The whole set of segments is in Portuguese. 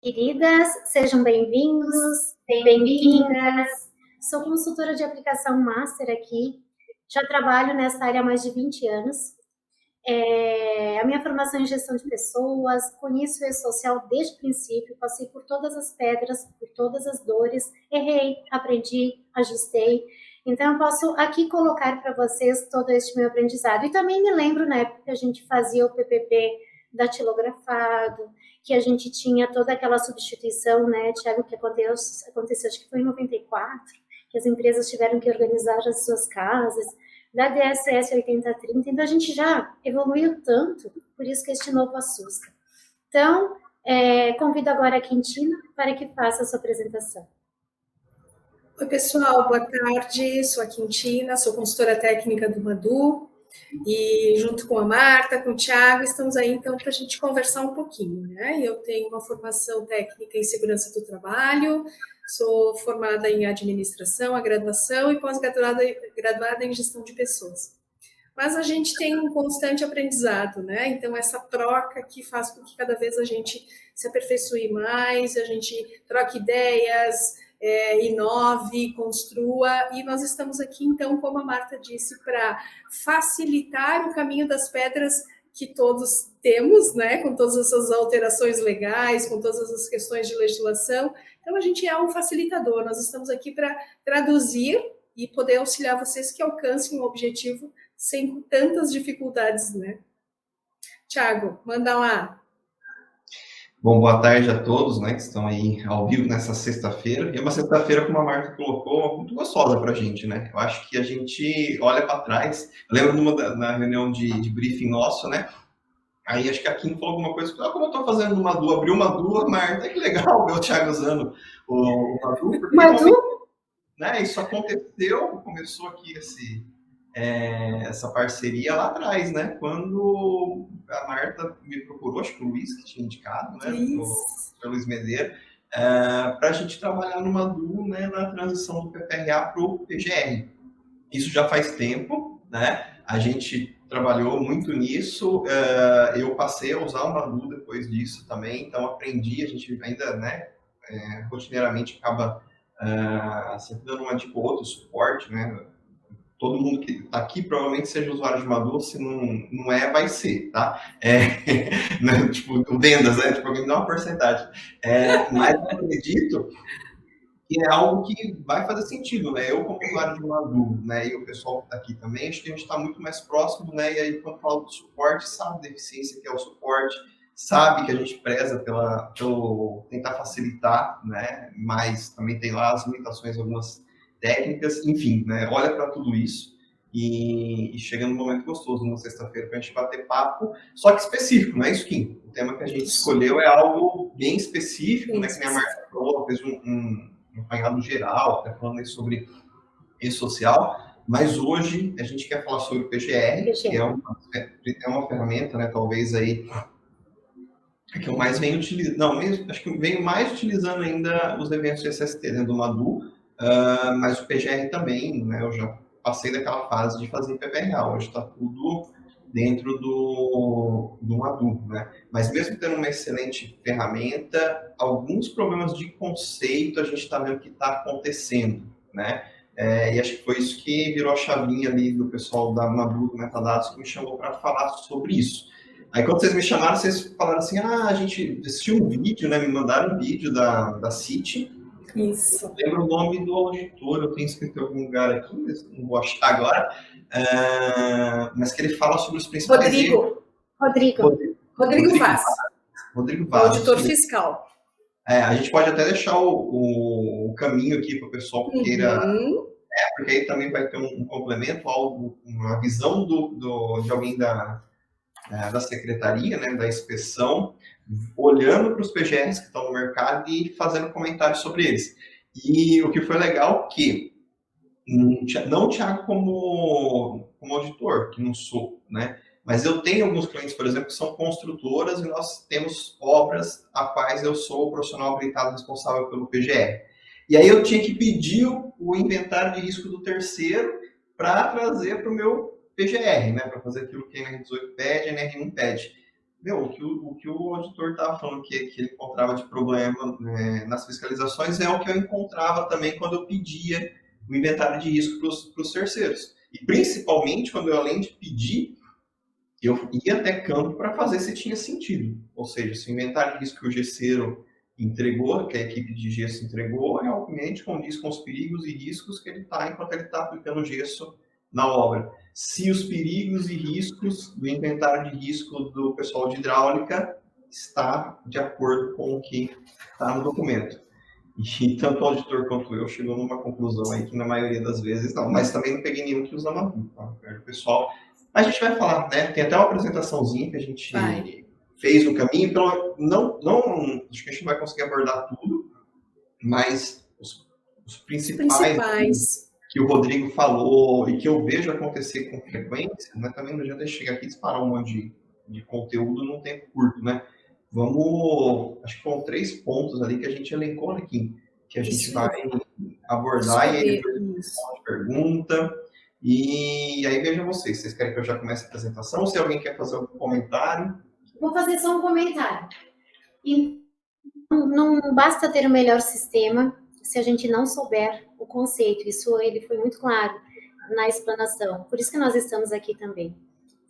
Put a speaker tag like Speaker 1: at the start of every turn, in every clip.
Speaker 1: Queridas, sejam bem-vindos, bem-vindas. Sou consultora de aplicação Master aqui, já trabalho nessa área há mais de 20 anos. A minha formação é em gestão de pessoas, conheço o e-social desde o princípio, passei por todas as pedras, por todas as dores, errei, aprendi, ajustei. Então, eu posso aqui colocar para vocês todo este meu aprendizado. E também me lembro, na época que a gente fazia o PPP datilografado, que a gente tinha toda aquela substituição, né, Tiago, que aconteceu, acho que foi em 94, que as empresas tiveram que organizar as suas casas, da DSS 8030, então a gente já evoluiu tanto, por isso que este novo assusta. Então, convido agora a Quintina para que faça a sua apresentação.
Speaker 2: Oi, pessoal, boa tarde, sou a Quintina, sou consultora técnica do Madu, e junto com a Marta, com o Thiago, estamos aí então para a gente conversar um pouquinho, né? Eu tenho uma formação técnica em segurança do trabalho, sou formada em administração, a graduação e pós-graduada em gestão de pessoas. Mas a gente tem um constante aprendizado, né? Então, essa troca que faz com que cada vez a gente se aperfeiçoe mais, a gente troque ideias, inove, construa, e nós estamos aqui, então, como a Marta disse, para facilitar o caminho das pedras que todos temos, né, com todas essas alterações legais, com todas as questões de legislação. Então, a gente é um facilitador, nós estamos aqui para traduzir e poder auxiliar vocês que alcancem o objetivo sem tantas dificuldades, né? Tiago, manda lá.
Speaker 3: Bom, boa tarde a todos, né, que estão aí ao vivo nessa sexta-feira. E é uma sexta-feira, como a Marta colocou, muito gostosa para a gente, né? Eu acho que a gente olha para trás. Eu lembro na reunião de briefing nosso, né? Aí acho que a Kim falou alguma coisa. Como eu estou fazendo uma duas, abri uma duas, Marta, que legal ver o Thiago usando o Madu.
Speaker 1: Madu?
Speaker 3: Né, isso aconteceu, começou aqui essa parceria lá atrás, né? Quando a Marta me procurou, acho que o Luiz que tinha indicado, né? O Luiz Medeira, para a gente trabalhar no Madu, né? Na transição do PPRA para o PGR. Isso já faz tempo, né? A gente trabalhou muito nisso. Eu passei a usar o Madu depois disso também, então aprendi. A gente ainda, né? Rotineiramente acaba sempre dando uma dica ou outra, suporte, né? Todo mundo que está aqui provavelmente seja usuário de Madu, se não vai ser, tá? Né? Tipo, vendas, né? Tipo, alguém dá uma porcentagem. Mas eu acredito que é algo que vai fazer sentido, né? Eu, como usuário de Madu, né? E o pessoal que está aqui também, acho que a gente está muito mais próximo, né? E aí, quando fala do suporte, sabe da eficiência que é o suporte, sabe que a gente preza pelo tentar facilitar, né? Mas também tem lá as limitações, algumas técnicas, enfim, né? Olha para tudo isso e chega num momento gostoso, numa sexta-feira, para a gente bater papo, só que específico, não é isso, Kim? O tema que a gente escolheu é algo bem específico, né? Que nem a Marta falou, fez um apanhado geral, até falando sobre e-social, mas hoje a gente quer falar sobre o PGR, que é uma ferramenta, né? Talvez aí que eu mais venho utilizando, não, acho que eu venho mais utilizando ainda os eventos de SST dentro do Madu, mas o PGR também, né? Eu já passei daquela fase de fazer PPRA, hoje está tudo dentro do Madu, né? Mas mesmo tendo uma excelente ferramenta, alguns problemas de conceito a gente está vendo que está acontecendo, né? E acho que foi isso que virou a chavinha ali do pessoal da Madu, do Metadados, que me chamou para falar sobre isso. Aí quando vocês me chamaram, vocês falaram assim, a gente assistiu um vídeo, né? Me mandaram um vídeo da City.
Speaker 2: Isso.
Speaker 3: Eu lembro o nome do auditor, eu tenho escrito em algum lugar aqui, não vou achar agora, mas que ele fala sobre os principais
Speaker 1: Rodrigo
Speaker 2: Vaz.
Speaker 3: Rodrigo Vaz.
Speaker 2: Auditor fiscal.
Speaker 3: A gente pode até deixar o caminho aqui para o pessoal que queira... porque aí também vai ter um complemento, uma visão de alguém da secretaria, né, da inspeção, olhando para os PGRs que estão no mercado e fazendo comentários sobre eles. E o que foi legal que, não o Thiago como auditor, que não sou, né, mas eu tenho alguns clientes, por exemplo, que são construtoras e nós temos obras a quais eu sou o profissional habilitado responsável pelo PGR. E aí eu tinha que pedir o inventário de risco do terceiro para trazer para o meu PGR, né, para fazer aquilo que a NR18 pede, a NR1 pede. o que o auditor estava falando que ele encontrava de problema, né, nas fiscalizações é o que eu encontrava também quando eu pedia o inventário de risco para os terceiros. E principalmente quando eu, além de pedir, eu ia até campo para fazer se tinha sentido. Ou seja, se o inventário de risco que o gesseiro entregou, que a equipe de gesso entregou, realmente condiz com os perigos e riscos que ele está enquanto ele está aplicando gesso na obra. Se os perigos e riscos do inventário de risco do pessoal de hidráulica está de acordo com o que está no documento. E tanto o auditor quanto eu chegou numa conclusão aí que na maioria das vezes não, mas também não peguei nenhum que usa Madu, tá? O pessoal, a gente vai falar, né? Tem até uma apresentaçãozinha que a gente fez no caminho, então acho que a gente não vai conseguir abordar tudo, mas os principais que o Rodrigo falou e que eu vejo acontecer com frequência, né? Também não adianta chegar aqui e disparar um monte de conteúdo num tempo curto, né? Acho que foram 3 pontos ali que a gente elencou aqui, que a gente vai abordar e aí depois uma pergunta. E aí vejam vocês querem que eu já comece a apresentação? Se alguém quer fazer algum comentário?
Speaker 1: Vou fazer só um comentário. E não basta ter o melhor sistema se a gente não souber o conceito. Isso ele foi muito claro na explanação. Por isso que nós estamos aqui também.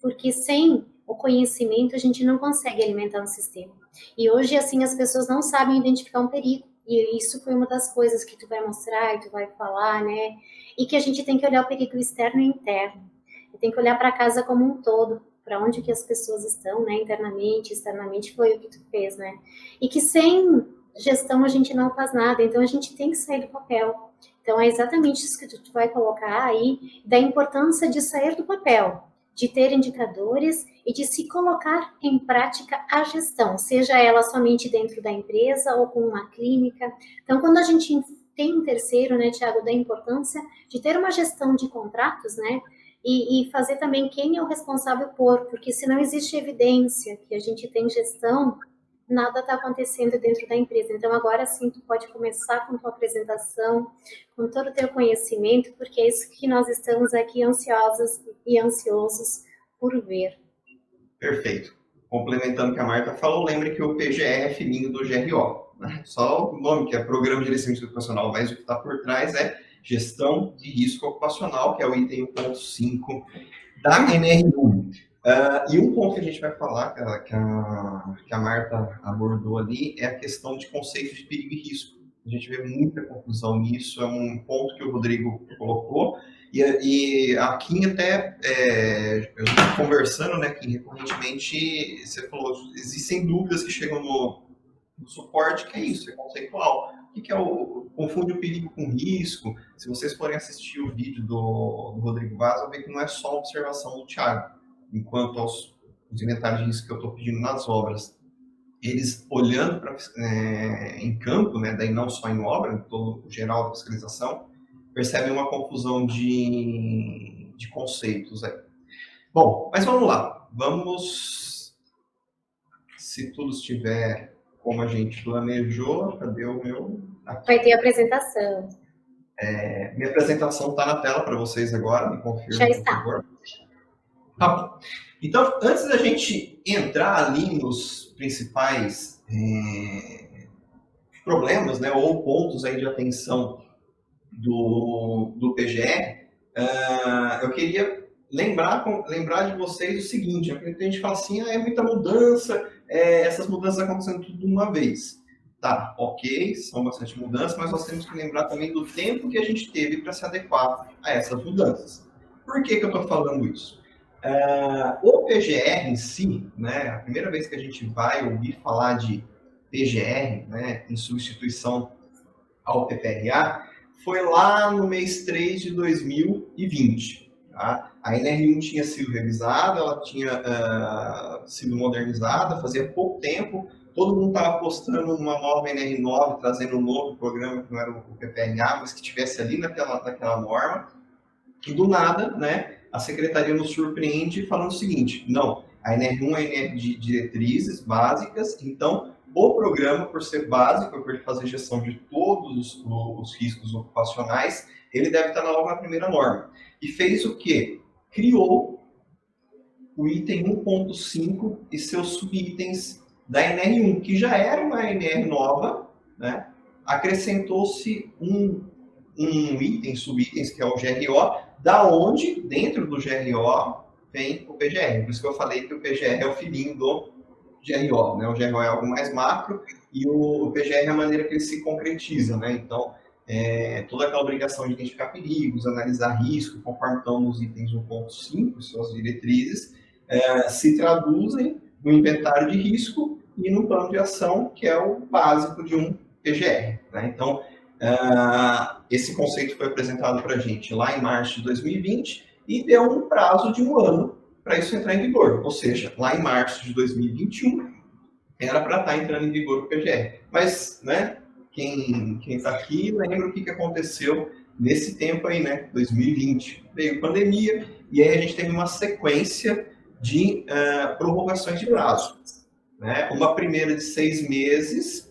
Speaker 1: Porque sem o conhecimento a gente não consegue alimentar um sistema. E hoje, assim, as pessoas não sabem identificar um perigo. E isso foi uma das coisas que tu vai mostrar e tu vai falar, né? E que a gente tem que olhar o perigo externo e interno. E tem que olhar para a casa como um todo, para onde que as pessoas estão, né? Internamente, externamente, foi o que tu fez, né? E que sem gestão a gente não faz nada. Então, a gente tem que sair do papel. Então, é exatamente isso que tu vai colocar aí, da importância de sair do papel, de ter indicadores e de se colocar em prática a gestão, seja ela somente dentro da empresa ou com uma clínica. Então, quando a gente tem um terceiro, né, Tiago, da importância de ter uma gestão de contratos, né, e fazer também quem é o responsável por, porque se não existe evidência que a gente tem gestão, nada está acontecendo dentro da empresa. Então, agora sim, tu pode começar com tua apresentação, com todo o teu conhecimento, porque é isso que nós estamos aqui ansiosas e ansiosos por ver.
Speaker 3: Perfeito. Complementando o que a Marta falou, lembre que o PGR é filhinho do GRO. Né? Só o nome, que é Programa de Gerenciamento Ocupacional, mas o que está por trás é Gestão de Risco Ocupacional, que é o item 1.5 da NR1. E um ponto que a gente vai falar, que a Marta abordou ali, é a questão de conceito de perigo e risco. A gente vê muita confusão nisso, é um ponto que o Rodrigo colocou, e a Kim até, eu estou conversando, né, Kim, recorrentemente, você falou, existem dúvidas que chegam no suporte, que é isso, é conceitual. O que é confunde o perigo com risco? Se vocês forem assistir o vídeo do Rodrigo Vaz, vão ver que não é só observação do Thiago. Enquanto aos inventários de risco que eu estou pedindo nas obras, eles olhando em campo, né, daí não só em obra, em todo o geral da fiscalização, percebem uma confusão de conceitos aí. Bom, mas vamos lá. Se tudo estiver como a gente planejou, cadê o meu?
Speaker 1: Aqui. Vai ter a apresentação.
Speaker 3: Minha apresentação está na tela para vocês agora, me confirma,
Speaker 1: já está.
Speaker 3: Por favor. Tá bom. Então, antes da gente entrar ali nos principais problemas, né, ou pontos aí de atenção do PGR, eu queria lembrar de vocês o seguinte, porque a gente fala assim, é muita mudança, essas mudanças acontecendo tudo de uma vez. Tá, ok, são bastante mudanças, mas nós temos que lembrar também do tempo que a gente teve para se adequar a essas mudanças. Por que eu estou falando isso? O PGR em si, né, a primeira vez que a gente vai ouvir falar de PGR, né, em substituição ao PPRA, foi lá no mês 3 de 2020. Tá? A NR1 tinha sido revisada, ela tinha sido modernizada, fazia pouco tempo, todo mundo estava apostando numa nova NR9, trazendo um novo programa que não era o PPRA, mas que estivesse ali naquela norma, e do nada, né, a secretaria nos surpreende falando o seguinte, não, a NR1 é NR de diretrizes básicas, então o programa, por ser básico, por ele fazer gestão de todos os riscos ocupacionais, ele deve estar logo na primeira norma. E fez o quê? Criou o item 1.5 e seus subitens da NR1, que já era uma NR nova, né? Acrescentou-se um item, subitens, que é o GRO, da onde, dentro do GRO, vem o PGR. Por isso que eu falei que o PGR é o filhinho do GRO, né? O GRO é algo mais macro e o PGR é a maneira que ele se concretiza, né? Então, toda aquela obrigação de identificar perigos, analisar risco, conforme estão nos itens 1.5, suas diretrizes, se traduzem no inventário de risco e no plano de ação, que é o básico de um PGR, né? Então, esse conceito foi apresentado para a gente lá em março de 2020 e deu um prazo de 1 ano para isso entrar em vigor. Ou seja, lá em março de 2021 era para estar entrando em vigor o PGR. Mas, né, quem está aqui lembra o que aconteceu nesse tempo aí, né? 2020. Veio pandemia e aí a gente teve uma sequência de prorrogações de prazo, né? Uma primeira de 6 meses,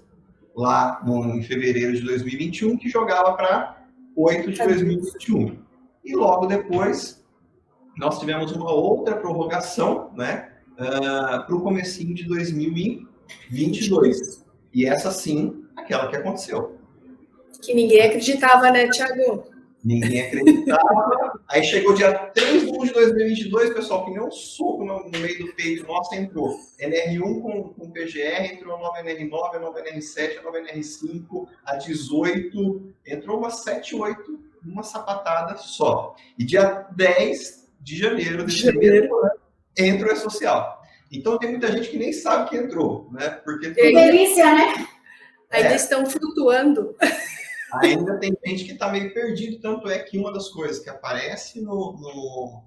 Speaker 3: lá em fevereiro de 2021, que jogava para 8 de 2021. E logo depois, nós tivemos uma outra prorrogação, né, para o comecinho de 2022. E essa sim, aquela que aconteceu.
Speaker 2: Que ninguém acreditava, né, Thiago?
Speaker 3: Ninguém acreditava. Aí chegou dia 3 de 1 de 2022, pessoal, que nem um soco no meio do peito nosso entrou. NR1 com PGR, entrou a nova NR9, a nova NR7, a nova NR5, a 18, entrou uma 7, 8, uma sapatada só. E dia 10 de janeiro desse mês, entrou a social. Então tem muita gente que nem sabe que entrou, né? Porque
Speaker 1: que delícia, né?
Speaker 2: Ainda estão flutuando.
Speaker 3: Ainda tem gente que está meio perdido, tanto é que uma das coisas que aparece no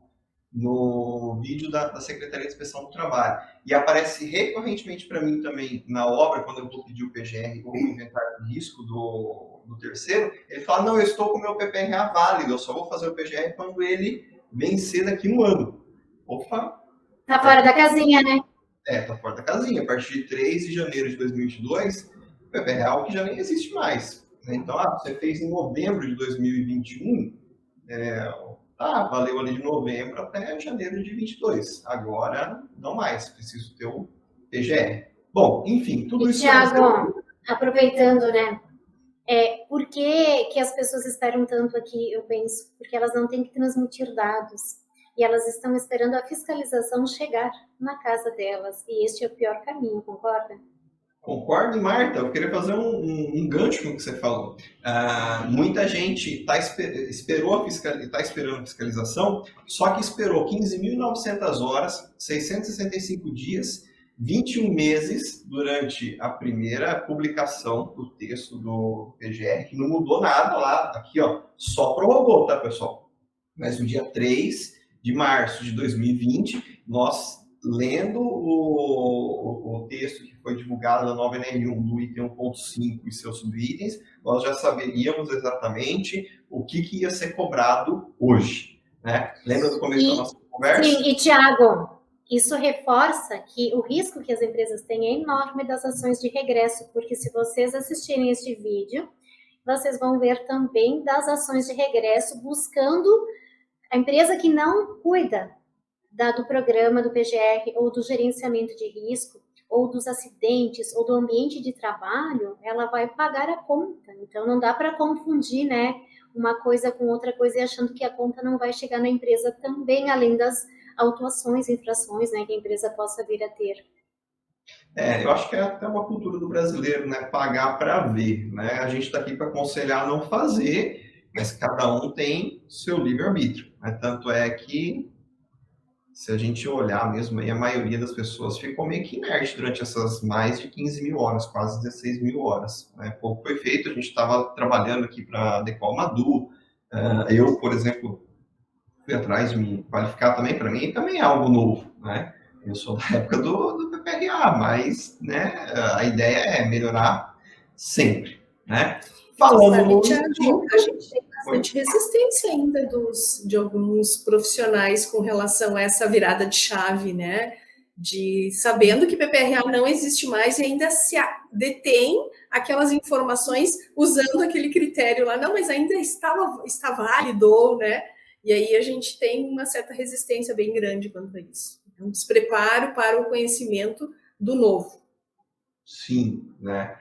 Speaker 3: vídeo da Secretaria de Inspeção do Trabalho e aparece recorrentemente para mim também na obra, quando eu vou pedir o PGR ou o inventário de risco do terceiro, ele fala, não, eu estou com o meu PPRA válido, eu só vou fazer o PGR quando ele vencer daqui 1 ano. Opa!
Speaker 1: Tá fora da casinha, né?
Speaker 3: Tá fora da casinha. A partir de 3 de janeiro de 2022, o PPRA é algo que já nem existe mais. Então, você fez em novembro de 2021, valeu ali de novembro até janeiro de 2022. Agora, não mais, preciso ter o PGR. Bom, enfim, tudo isso...
Speaker 1: Thiago, aproveitando, né? Por que as pessoas esperam tanto aqui, eu penso? Porque elas não têm que transmitir dados. E elas estão esperando a fiscalização chegar na casa delas. E este é o pior caminho, concorda?
Speaker 3: Concordo, Marta. Eu queria fazer um gancho com o que você falou. Muita gente está esperando a fiscalização, só que esperou 15.900 horas, 665 dias, 21 meses durante a primeira publicação do texto do PGR, que não mudou nada lá, aqui, só prorrogou, tá, pessoal? Mas no dia 3 de março de 2020, nós, lendo o texto que foi divulgado da nova NR1 do item 1.5 e seus subitens, nós já saberíamos exatamente o que ia ser cobrado hoje, né? Lembra do começo da nossa conversa?
Speaker 1: Sim, e Thiago, isso reforça que o risco que as empresas têm é enorme das ações de regresso, porque se vocês assistirem este vídeo, vocês vão ver também das ações de regresso buscando a empresa que não cuida do programa do PGR ou do gerenciamento de risco, ou dos acidentes, ou do ambiente de trabalho, ela vai pagar a conta. Então, não dá para confundir, né, uma coisa com outra coisa e achando que a conta não vai chegar na empresa também, além das autuações, infrações, né, que a empresa possa vir a ter.
Speaker 3: Eu acho que é até uma cultura do brasileiro, né, pagar para ver, né? A gente está aqui para aconselhar a não fazer, mas cada um tem seu livre-arbítrio, né? Tanto é que, se a gente olhar mesmo, aí a maioria das pessoas ficou meio que inerte durante essas mais de 15 mil horas, quase 16 mil horas. Né? Pouco foi feito, a gente estava trabalhando aqui para adequar o Madu. Eu, por exemplo, fui atrás de me qualificar também, para mim também é algo novo. Né? Eu sou da época do PPRA, mas, né, a ideia é melhorar sempre. Né?
Speaker 2: Falando a gente tem bastante resistência ainda de alguns profissionais com relação a essa virada de chave, né? Sabendo que PPRA não existe mais e ainda se detém aquelas informações usando aquele critério lá, não, mas ainda está válido, né? E aí a gente tem uma certa resistência bem grande quanto a isso. É um despreparo para o conhecimento do novo.
Speaker 3: Sim, né?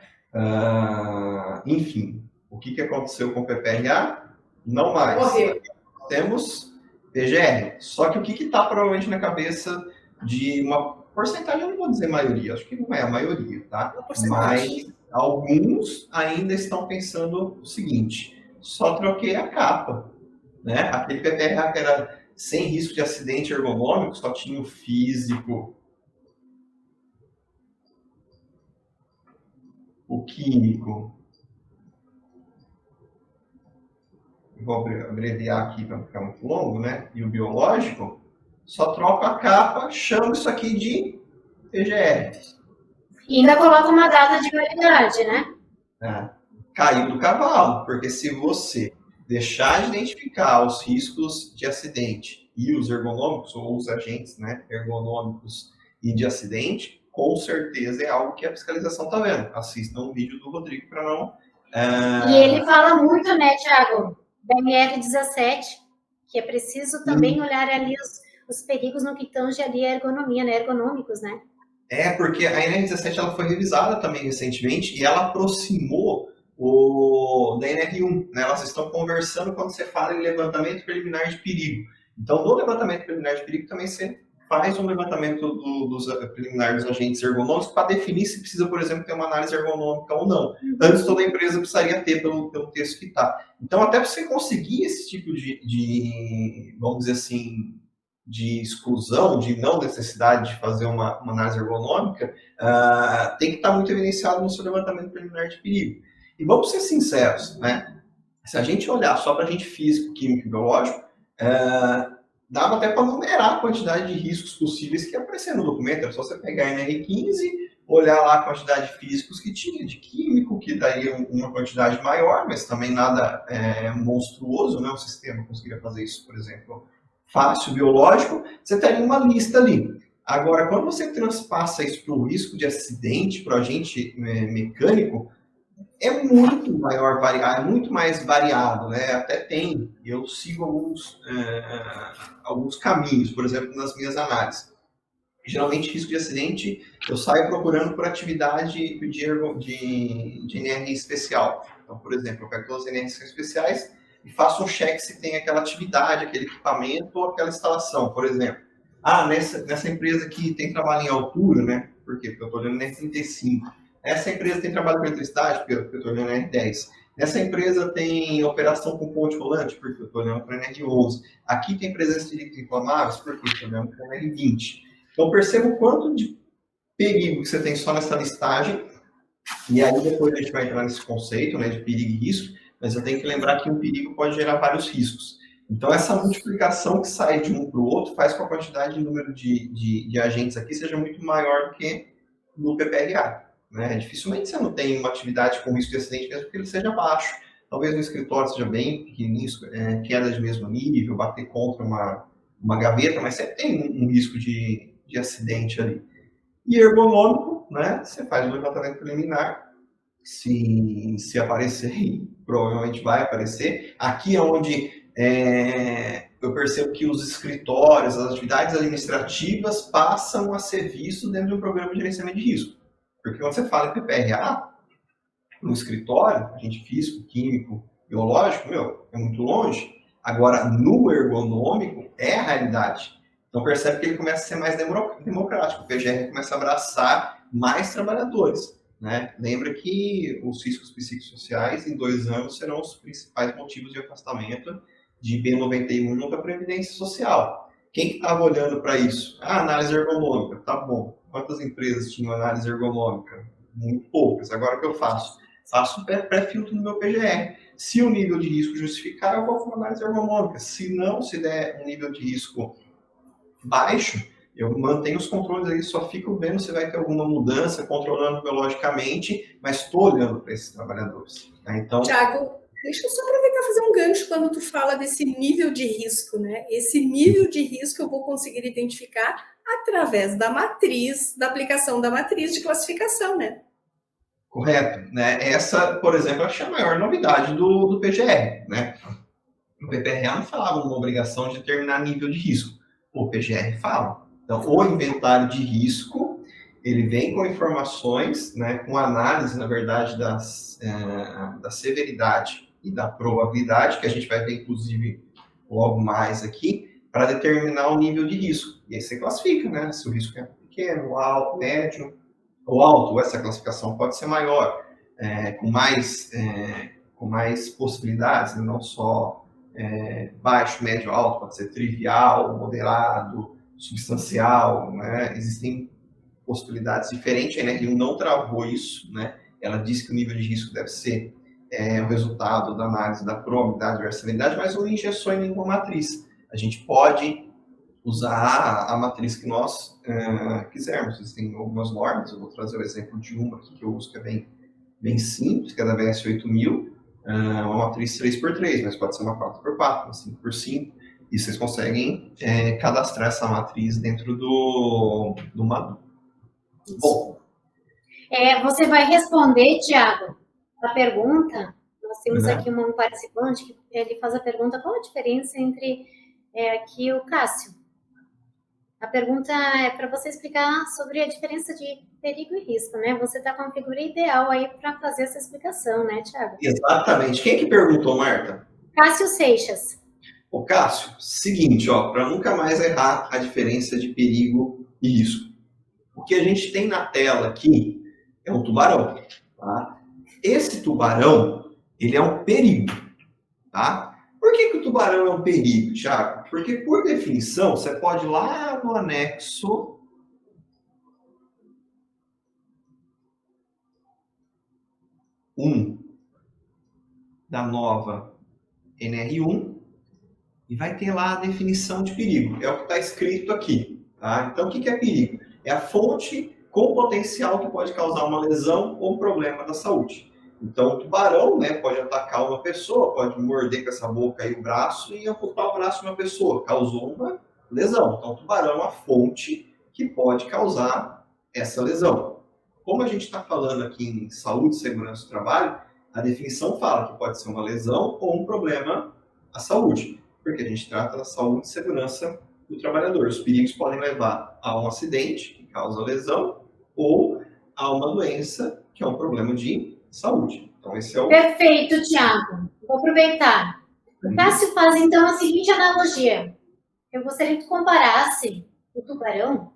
Speaker 3: Enfim, o que aconteceu com o PPRA? Não mais.
Speaker 2: Morreu.
Speaker 3: Temos PGR. Só que o que está provavelmente na cabeça de uma porcentagem, eu não vou dizer maioria, acho que não é a maioria, tá? Mas alguns ainda estão pensando o seguinte: só troquei a capa, né? Aquele PPRA que era sem risco de acidente ergonômico, só tinha o físico, o químico, vou abreviar aqui para não ficar muito longo, né? E o biológico, só troca a capa, chama isso aqui de PGR.
Speaker 1: E ainda coloca uma data de validade, né?
Speaker 3: Caiu do cavalo, porque se você deixar de identificar os riscos de acidente e os ergonômicos, ou os agentes, né, ergonômicos e de acidente, com certeza é algo que a fiscalização está vendo. Assistam um vídeo do Rodrigo para não...
Speaker 1: E ele fala muito, né, Thiago, da NR17, que é preciso também olhar ali os perigos no que tange ali a ergonomia, né, ergonômicos, né?
Speaker 3: Porque a NR17 ela foi revisada também recentemente e ela aproximou da NR1. Né? Elas estão conversando quando você fala em levantamento preliminar de perigo. Então, no levantamento preliminar de perigo também você faz um levantamento dos preliminar dos agentes ergonômicos para definir se precisa, por exemplo, ter uma análise ergonômica ou não. Antes, toda a empresa precisaria ter pelo texto que está. Então, até para você conseguir esse tipo de, vamos dizer assim, de exclusão, de não necessidade de fazer uma análise ergonômica, tem que estar muito evidenciado no seu levantamento preliminar de perigo. E vamos ser sinceros, né? Se a gente olhar só para agente físico, químico e biológico, dava até para numerar a quantidade de riscos possíveis que ia aparecer no documento. Era só você pegar a NR15, olhar lá a quantidade de físicos que tinha, de químico, que daria uma quantidade maior, mas também nada monstruoso, né? O sistema conseguiria fazer isso, por exemplo, fácil, biológico, você teria uma lista ali. Agora, quando você transpassa isso para o risco de acidente, para o agente mecânico, é muito maior, é muito mais variado, né? Até tem, eu sigo alguns caminhos, por exemplo, nas minhas análises. Geralmente, risco de acidente, eu saio procurando por atividade de NR especial. Então, por exemplo, eu pego todas as NRs especiais e faço um check se tem aquela atividade, aquele equipamento ou aquela instalação. Por exemplo, nessa empresa aqui tem trabalho em altura, né? Por quê? Porque eu estou olhando NR35. Essa empresa tem trabalho com eletricidade, porque eu estou olhando NR10. Nessa empresa tem operação com ponte rolante, porque eu estou olhando para NR11. Aqui tem presença de líquidos inflamáveis, porque eu estou olhando para NR20. Então, perceba o quanto de perigo que você tem só nessa listagem. E aí, depois a gente vai entrar nesse conceito, né, de perigo e risco, mas eu tenho que lembrar que um perigo pode gerar vários riscos. Então, essa multiplicação que sai de um para o outro faz com que a quantidade de número de agentes aqui seja muito maior do que no PPRA. Né? Dificilmente você não tem uma atividade com risco de acidente, mesmo que ele seja baixo. Talvez no escritório seja bem pequenininho, queda de mesmo nível, bater contra uma gaveta, mas sempre tem um risco de acidente ali. E ergonômico, né? Você faz o levantamento preliminar, se aparecer, provavelmente vai aparecer. Aqui é onde eu percebo que os escritórios, as atividades administrativas passam a ser vistos dentro de um programa de gerenciamento de risco. Porque quando você fala em PPRA, no escritório, agente físico, químico, biológico, é muito longe. Agora, no ergonômico, é a realidade. Então, percebe que ele começa a ser mais democrático. O PGR começa a abraçar mais trabalhadores. Né? Lembra que os riscos psicossociais, em 2 anos, serão os principais motivos de afastamento de B91 para a Previdência Social. Quem estava olhando para isso? Análise ergonômica. Tá bom. Quantas empresas tinham análise ergonômica? Muito poucas. Agora o que eu faço? Faço pré-filtro no meu PGR. Se o nível de risco justificar, eu vou para uma análise ergonômica. Se não, se der um nível de risco baixo, eu mantenho os controles aí, só fico vendo se vai ter alguma mudança, controlando biologicamente, mas estou olhando para esses trabalhadores. Né? Então,
Speaker 2: Thiago, deixa eu só aproveitar e fazer um gancho quando tu fala desse nível de risco, né? Esse nível de risco eu vou conseguir identificar através da matriz, da aplicação da matriz de classificação, né?
Speaker 3: Correto. Né? Essa, por exemplo, acho que é a maior novidade do PGR. Né? O PPRA não falava numa obrigação de determinar nível de risco. O PGR fala. Então, o inventário de risco, ele vem com informações, né, com análise, na verdade, da severidade e da probabilidade, que a gente vai ver, inclusive, logo mais aqui, para determinar o nível de risco. E aí você classifica, né, se o risco é pequeno, alto, médio ou alto. Essa classificação pode ser maior, com mais possibilidades, né, não só baixo, médio, alto, pode ser trivial, moderado, substancial, né? Existem possibilidades diferentes. A NR1 não travou isso, né? Ela disse que o nível de risco deve ser o resultado da análise da probabilidade versus severidade, mas não injeção em nenhuma matriz. A gente pode usar a matriz que nós quisermos. Existem algumas normas, eu vou trazer o exemplo de uma aqui que eu uso, que é bem simples, que é da VS 8000, uma matriz 3x3, mas pode ser uma 4x4, uma 5x5, e vocês conseguem cadastrar essa matriz dentro do Madu. Bom.
Speaker 1: Você vai responder, Thiago, a pergunta. Nós temos aqui um participante que ele faz a pergunta: qual a diferença entre aqui o Cássio? A pergunta é para você explicar sobre a diferença de perigo e risco, né? Você está com a figura ideal aí para fazer essa explicação, né, Thiago?
Speaker 3: Exatamente. Quem que perguntou, Marta?
Speaker 1: Cássio Seixas.
Speaker 3: Ô, Cássio, seguinte, para nunca mais errar a diferença de perigo e risco. O que a gente tem na tela aqui é um tubarão, tá? Esse tubarão, ele é um perigo, tá? Por que o tubarão é um perigo, Thiago? Porque, por definição, você pode ir lá no anexo 1 da nova NR1 e vai ter lá a definição de perigo. É o que está escrito aqui, tá? Então, o que é perigo? É a fonte com potencial que pode causar uma lesão ou um problema da saúde. Então, o tubarão, né, pode atacar uma pessoa, pode morder com essa boca aí o braço e amputar o braço de uma pessoa. Causou uma lesão. Então, o tubarão é uma fonte que pode causar essa lesão. Como a gente está falando aqui em saúde e segurança do trabalho, a definição fala que pode ser uma lesão ou um problema à saúde, porque a gente trata da saúde e segurança do trabalhador. Os perigos podem levar a um acidente, que causa lesão, ou a uma doença, que é um problema de saúde. Então, esse é o...
Speaker 1: Perfeito, Thiago. Vou aproveitar. O Cássio faz, então, a seguinte analogia. Eu gostaria que tu comparasse o tubarão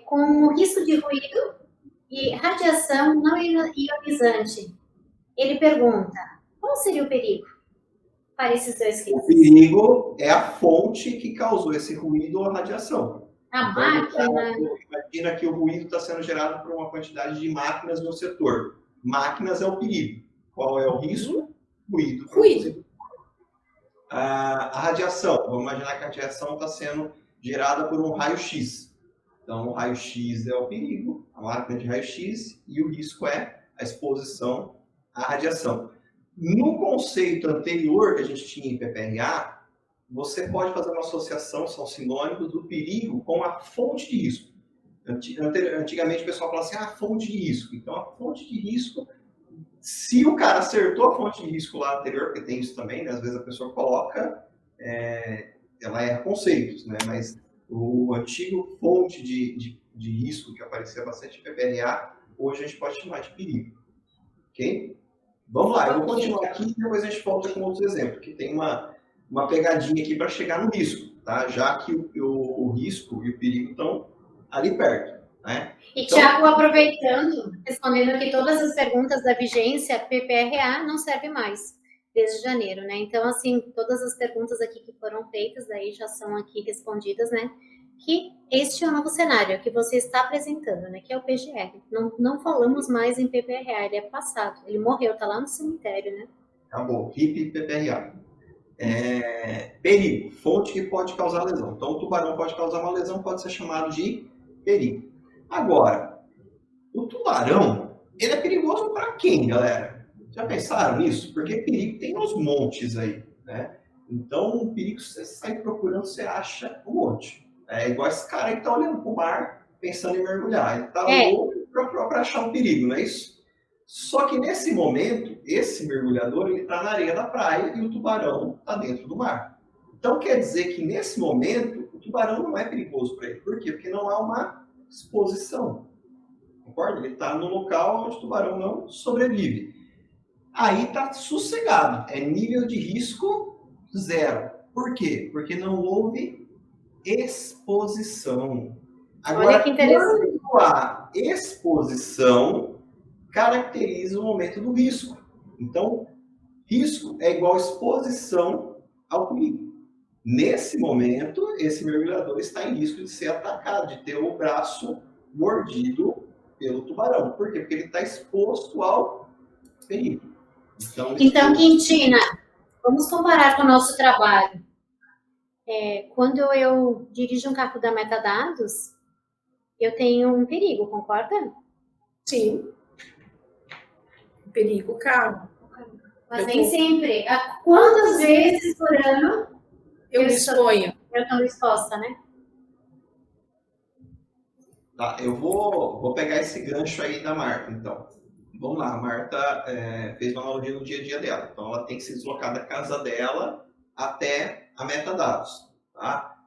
Speaker 1: com o risco de ruído e radiação não ionizante. Ele pergunta, qual seria o perigo para esses dois riscos?
Speaker 3: O perigo é a fonte que causou esse ruído ou a radiação.
Speaker 1: A máquina...
Speaker 3: Imagina que o ruído está sendo gerado por uma quantidade de máquinas no setor. Máquinas é o perigo. Qual é o risco? Ruído. A radiação. Vamos imaginar que a radiação está sendo gerada por um raio-x. Então, o raio-x é o perigo, a máquina de raio-x, e o risco é a exposição à radiação. No conceito anterior que a gente tinha em PPRA, você pode fazer uma associação, são sinônimos do perigo com a fonte de risco. Antigamente o pessoal falava assim, fonte de risco. Então, a fonte de risco, se o cara acertou a fonte de risco lá anterior, porque tem isso também, né? Às vezes a pessoa coloca, ela erra conceitos, né? Mas o antigo fonte de risco que aparecia bastante em PPRA, hoje a gente pode chamar de perigo. Ok? Vamos lá, eu vou continuar aqui e depois a gente volta com outros exemplos, que tem uma pegadinha aqui para chegar no risco, tá? Já que o risco e o perigo estão ali perto, né?
Speaker 1: E, então, Thiago, aproveitando, respondendo aqui todas as perguntas da vigência, PPRA não serve mais desde janeiro, né? Então, assim, todas as perguntas aqui que foram feitas aí já são aqui respondidas, né? Que este é o novo cenário que você está apresentando, né? Que é o PGR. Não falamos mais em PPRA, ele é passado. Ele morreu, tá lá no cemitério, né?
Speaker 3: Acabou. RIP PPRA. Perigo, fonte que pode causar lesão. Então, o tubarão pode causar uma lesão, pode ser chamado de perigo. Agora, o tubarão, ele é perigoso para quem, galera? Já pensaram nisso? Porque perigo tem uns montes aí, né? Então, o perigo, você sai procurando, você acha um monte. É igual esse cara aí que tá olhando pro mar, pensando em mergulhar. Ele tá louco para achar um perigo, não é isso? Só que nesse momento, esse mergulhador, ele tá na areia da praia e o tubarão tá dentro do mar. Então, quer dizer que nesse momento, o tubarão não é perigoso para ele. Por quê? Porque não há uma exposição. Concorda? Ele está no local onde o tubarão não sobrevive. Aí está sossegado. É nível de risco zero. Por quê? Porque não houve exposição. Agora,
Speaker 1: olha que interessante.
Speaker 3: quando há exposição, caracteriza o momento do risco. Então, risco é igual exposição ao perigo. Nesse momento, esse mergulhador está em risco de ser atacado, de ter o braço mordido pelo tubarão. Por quê? Porque ele está exposto ao perigo.
Speaker 1: Então, Quintina, vamos comparar com o nosso trabalho. Quando eu dirijo um carro da Metadados, eu tenho um perigo, concorda?
Speaker 2: Sim. Perigo, carro.
Speaker 1: Mas nem sempre. Quantas vezes por ano
Speaker 2: eu me exponho?
Speaker 1: Eu estou exposta, né?
Speaker 3: Tá, eu vou pegar esse gancho aí da Marta, então. Vamos lá, a Marta fez uma analogia no dia a dia dela. Então, ela tem que se deslocar da casa dela até a Metadados. Tá?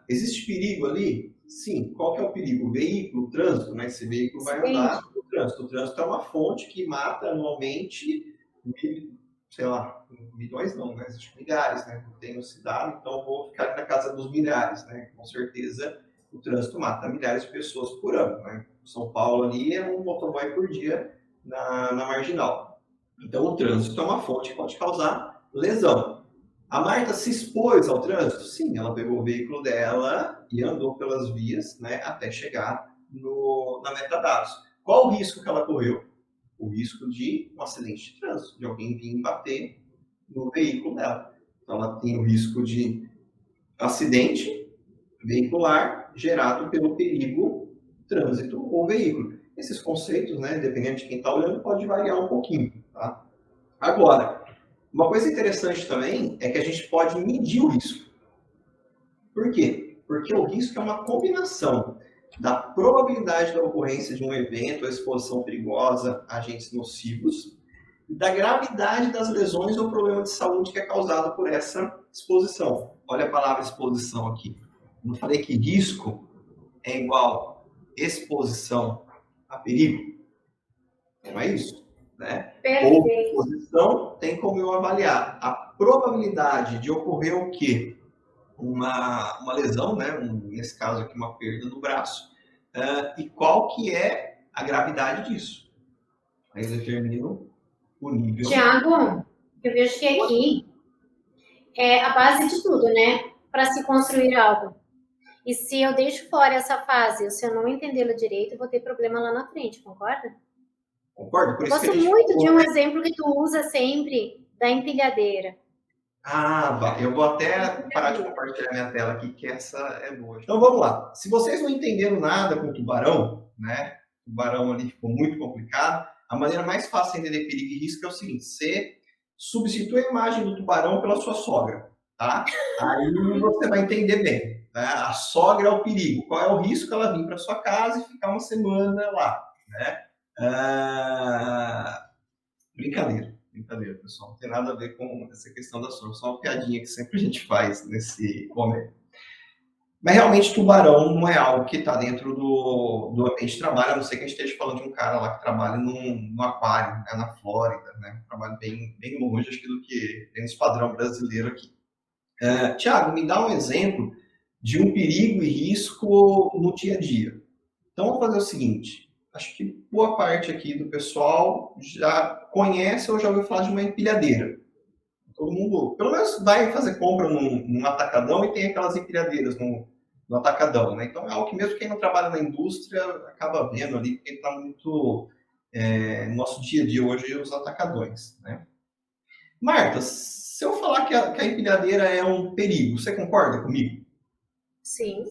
Speaker 3: Existe perigo ali? Sim. Qual que é o perigo? O veículo, o trânsito, né? Esse veículo vai andar no trânsito. O trânsito é uma fonte que mata anualmente, sei lá, milhões não, mas milhares, né? Não tenho cidade, então eu vou ficar na casa dos milhares, né? Com certeza o trânsito mata milhares de pessoas por ano, né? São Paulo ali é um motoboy por dia na marginal. Então o trânsito é uma fonte que pode causar lesão. A Marta se expôs ao trânsito? Sim, ela pegou o veículo dela e andou pelas vias, né, até chegar na Metadados. Qual o risco que ela correu? O risco de um acidente de trânsito, de alguém vir bater no veículo dela. Então ela tem o risco de acidente veicular gerado pelo perigo trânsito ou veículo. Esses conceitos, né, dependendo de quem está olhando, pode variar um pouquinho. Tá? Agora, uma coisa interessante também é que a gente pode medir o risco. Por quê? Porque o risco é uma combinação da probabilidade da ocorrência de um evento ou exposição perigosa a agentes nocivos e da gravidade das lesões ou problema de saúde que é causado por essa exposição. Olha a palavra exposição aqui. Não falei que risco é igual exposição a perigo? Não é isso, né? Ou exposição tem como eu avaliar a probabilidade de ocorrer o quê? Uma lesão, né? Nesse caso aqui, uma perda no braço. E qual que é a gravidade disso? Aí eu determino o nível.
Speaker 1: Tiago, eu vejo que aqui é a base de tudo, né? Para se construir algo. E se eu deixo fora essa fase, se eu não entendê-la direito, eu vou ter problema lá na frente, concorda?
Speaker 3: Concordo. Por
Speaker 1: eu
Speaker 3: isso
Speaker 1: gosto muito de um exemplo que tu usa sempre, da empilhadeira.
Speaker 3: Eu vou até parar de compartilhar minha tela aqui, que essa é boa. Então vamos lá. Se vocês não entenderam nada com o tubarão, né? O tubarão ali ficou muito complicado. A maneira mais fácil de entender perigo e risco é o seguinte: você substitui a imagem do tubarão pela sua sogra, tá? Aí você vai entender bem. Né? A sogra é o perigo. Qual é o risco? Ela vir para sua casa e ficar uma semana lá, né? Brincadeira, pessoal. Não tem nada a ver com essa questão da sogra. Só uma piadinha que sempre a gente faz nesse momento. Mas realmente tubarão não é algo que está dentro do ambiente de trabalho, a não ser que a gente esteja falando de um cara lá que trabalha num aquário, né, na Flórida, né? Trabalha bem longe, acho que do que tem esse padrão brasileiro aqui. Tiago, me dá um exemplo de um perigo e risco no dia a dia. Então, vamos fazer o seguinte. Acho que boa parte aqui do pessoal já conhece ou já ouviu falar de uma empilhadeira. Todo mundo, pelo menos, vai fazer compra num atacadão e tem aquelas empilhadeiras no atacadão, né? Então, é algo que mesmo quem não trabalha na indústria acaba vendo ali, porque está muito no nosso dia a dia hoje, os atacadões, né? Marta, se eu falar que a empilhadeira é um perigo, você concorda comigo?
Speaker 1: Sim.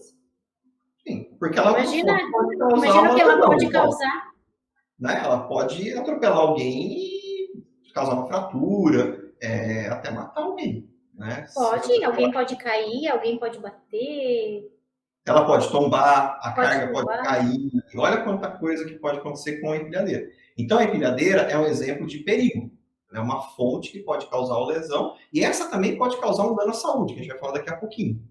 Speaker 3: Sim, porque ela
Speaker 1: imagina o que ela pode causar.
Speaker 3: Né? Ela pode atropelar alguém e causar uma fratura, até matar alguém. Né?
Speaker 1: Pode, alguém pode cair, alguém pode bater.
Speaker 3: Ela pode tombar, a carga pode cair. E olha quanta coisa que pode acontecer com a empilhadeira. Então, a empilhadeira é um exemplo de perigo. É uma fonte que pode causar uma lesão. E essa também pode causar um dano à saúde, que a gente vai falar daqui a pouquinho.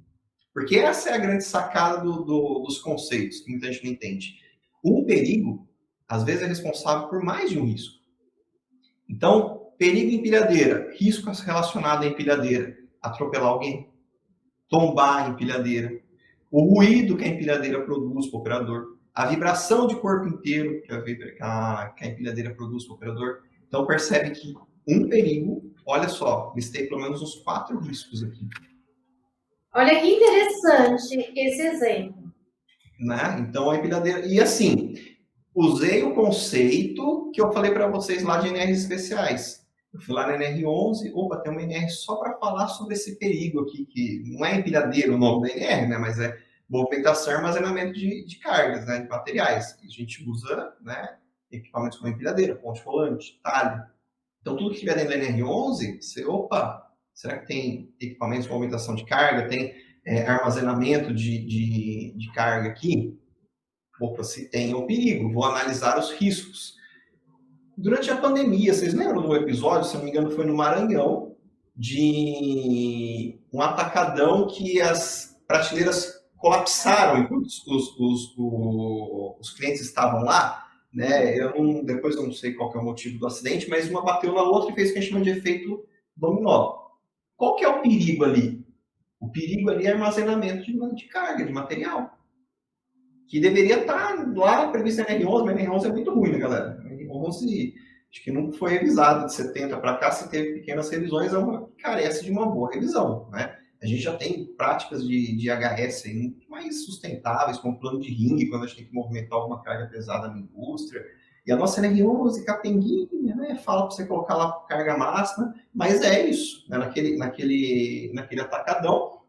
Speaker 3: Porque essa é a grande sacada dos conceitos, que muita gente não entende. Um perigo, às vezes, é responsável por mais de um risco. Então, perigo em empilhadeira, risco relacionado à empilhadeira, atropelar alguém, tombar a empilhadeira, o ruído que a empilhadeira produz para o operador, a vibração de corpo inteiro que a empilhadeira produz para o operador. Então, percebe que um perigo, olha só, listei pelo menos uns 4 riscos aqui.
Speaker 1: Olha que interessante esse exemplo.
Speaker 3: Né? Então, a empilhadeira... E assim, usei o conceito que eu falei para vocês lá de NRs especiais. Eu fui lá na NR11, opa, tem uma NR só para falar sobre esse perigo aqui, que não é empilhadeiro o nome da NR, né? Mas é movimentação e armazenamento de cargas, né? De materiais. Que a gente usa, né? Equipamentos como empilhadeira, ponte rolante, talho. Então, tudo que estiver dentro da NR11, você, opa, será que tem equipamentos de movimentação de carga? Tem armazenamento de carga aqui? Opa, se tem, é um perigo. Vou analisar os riscos. Durante a pandemia, vocês lembram do episódio, se não me engano, foi no Maranhão, de um atacadão que as prateleiras colapsaram enquanto os clientes estavam lá, né? Depois eu não sei qual que é o motivo do acidente, mas uma bateu na outra e fez o que a gente chama de efeito dominó. Qual que é o perigo ali? O perigo ali é armazenamento de carga, de material, que deveria estar lá previsto na NR11, mas a NR11 é muito ruim, né, galera? A NR11, acho que não foi revisada de 70 para cá, se teve pequenas revisões, carece de uma boa revisão, né? A gente já tem práticas de HS aí muito mais sustentáveis, como plano de ringue, quando a gente tem que movimentar alguma carga pesada na indústria. E a nossa NR11, capenguinha, né? Fala para você colocar lá carga máxima, mas é isso, né? Naquele atacadão,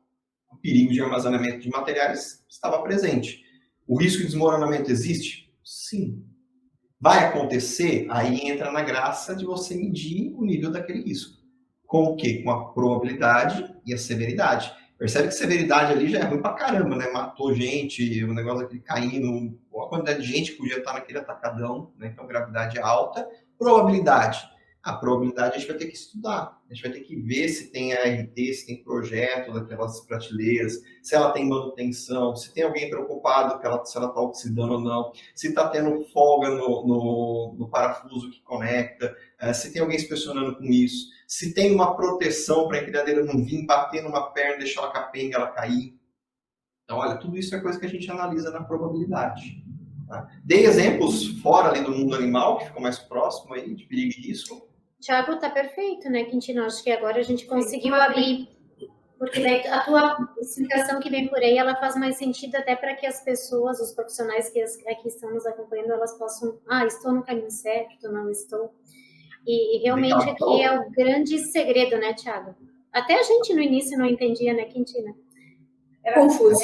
Speaker 3: o perigo de armazenamento de materiais estava presente. O risco de desmoronamento existe? Sim. Vai acontecer? Aí entra na graça de você medir o nível daquele risco. Com o quê? Com a probabilidade e a severidade. Percebe que severidade ali já é ruim pra caramba, né? Matou gente, o negócio aquele caindo, a quantidade de gente que podia estar naquele atacadão, né? Então, gravidade alta. Probabilidade. A probabilidade a gente vai ter que estudar. A gente vai ter que ver se tem ART, se tem projeto daquelas prateleiras, se ela tem manutenção, se tem alguém preocupado se ela está oxidando ou não, se está tendo folga no parafuso que conecta, se tem alguém inspecionando com isso, se tem uma proteção para a empilhadeira não vir bater numa perna e deixar ela capenga, ela cair. Então, olha, tudo isso é coisa que a gente analisa na probabilidade. Tá? Dei exemplos fora ali do mundo animal, que ficou mais próximo aí de perigo e risco.
Speaker 1: Tiago, tá perfeito, né, Quintino? Acho que agora a gente conseguiu abrir, porque daí a tua explicação que vem por aí, ela faz mais sentido até para que as pessoas, os profissionais que aqui estão nos acompanhando, elas possam, estou no caminho certo, não estou. E realmente aqui é o grande segredo, né, Tiago? Até a gente no início não entendia, né, Quintino?
Speaker 2: Era confuso.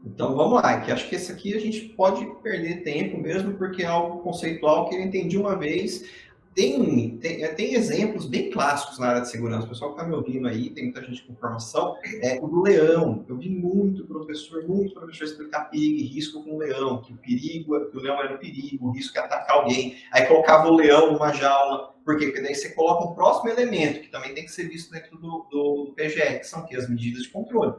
Speaker 3: Então vamos lá, que acho que esse aqui a gente pode perder tempo mesmo, porque é algo conceitual que eu entendi uma vez. Tem exemplos bem clássicos na área de segurança. O pessoal que está me ouvindo aí, tem muita gente com formação. O do leão. Eu vi muito professor explicar perigo e risco com o leão. Que que o leão era o perigo, o risco é atacar alguém. Aí colocava o leão numa jaula. Por quê? Porque daí você coloca um próximo elemento, que também tem que ser visto dentro do PGR, que são o quê? As medidas de controle.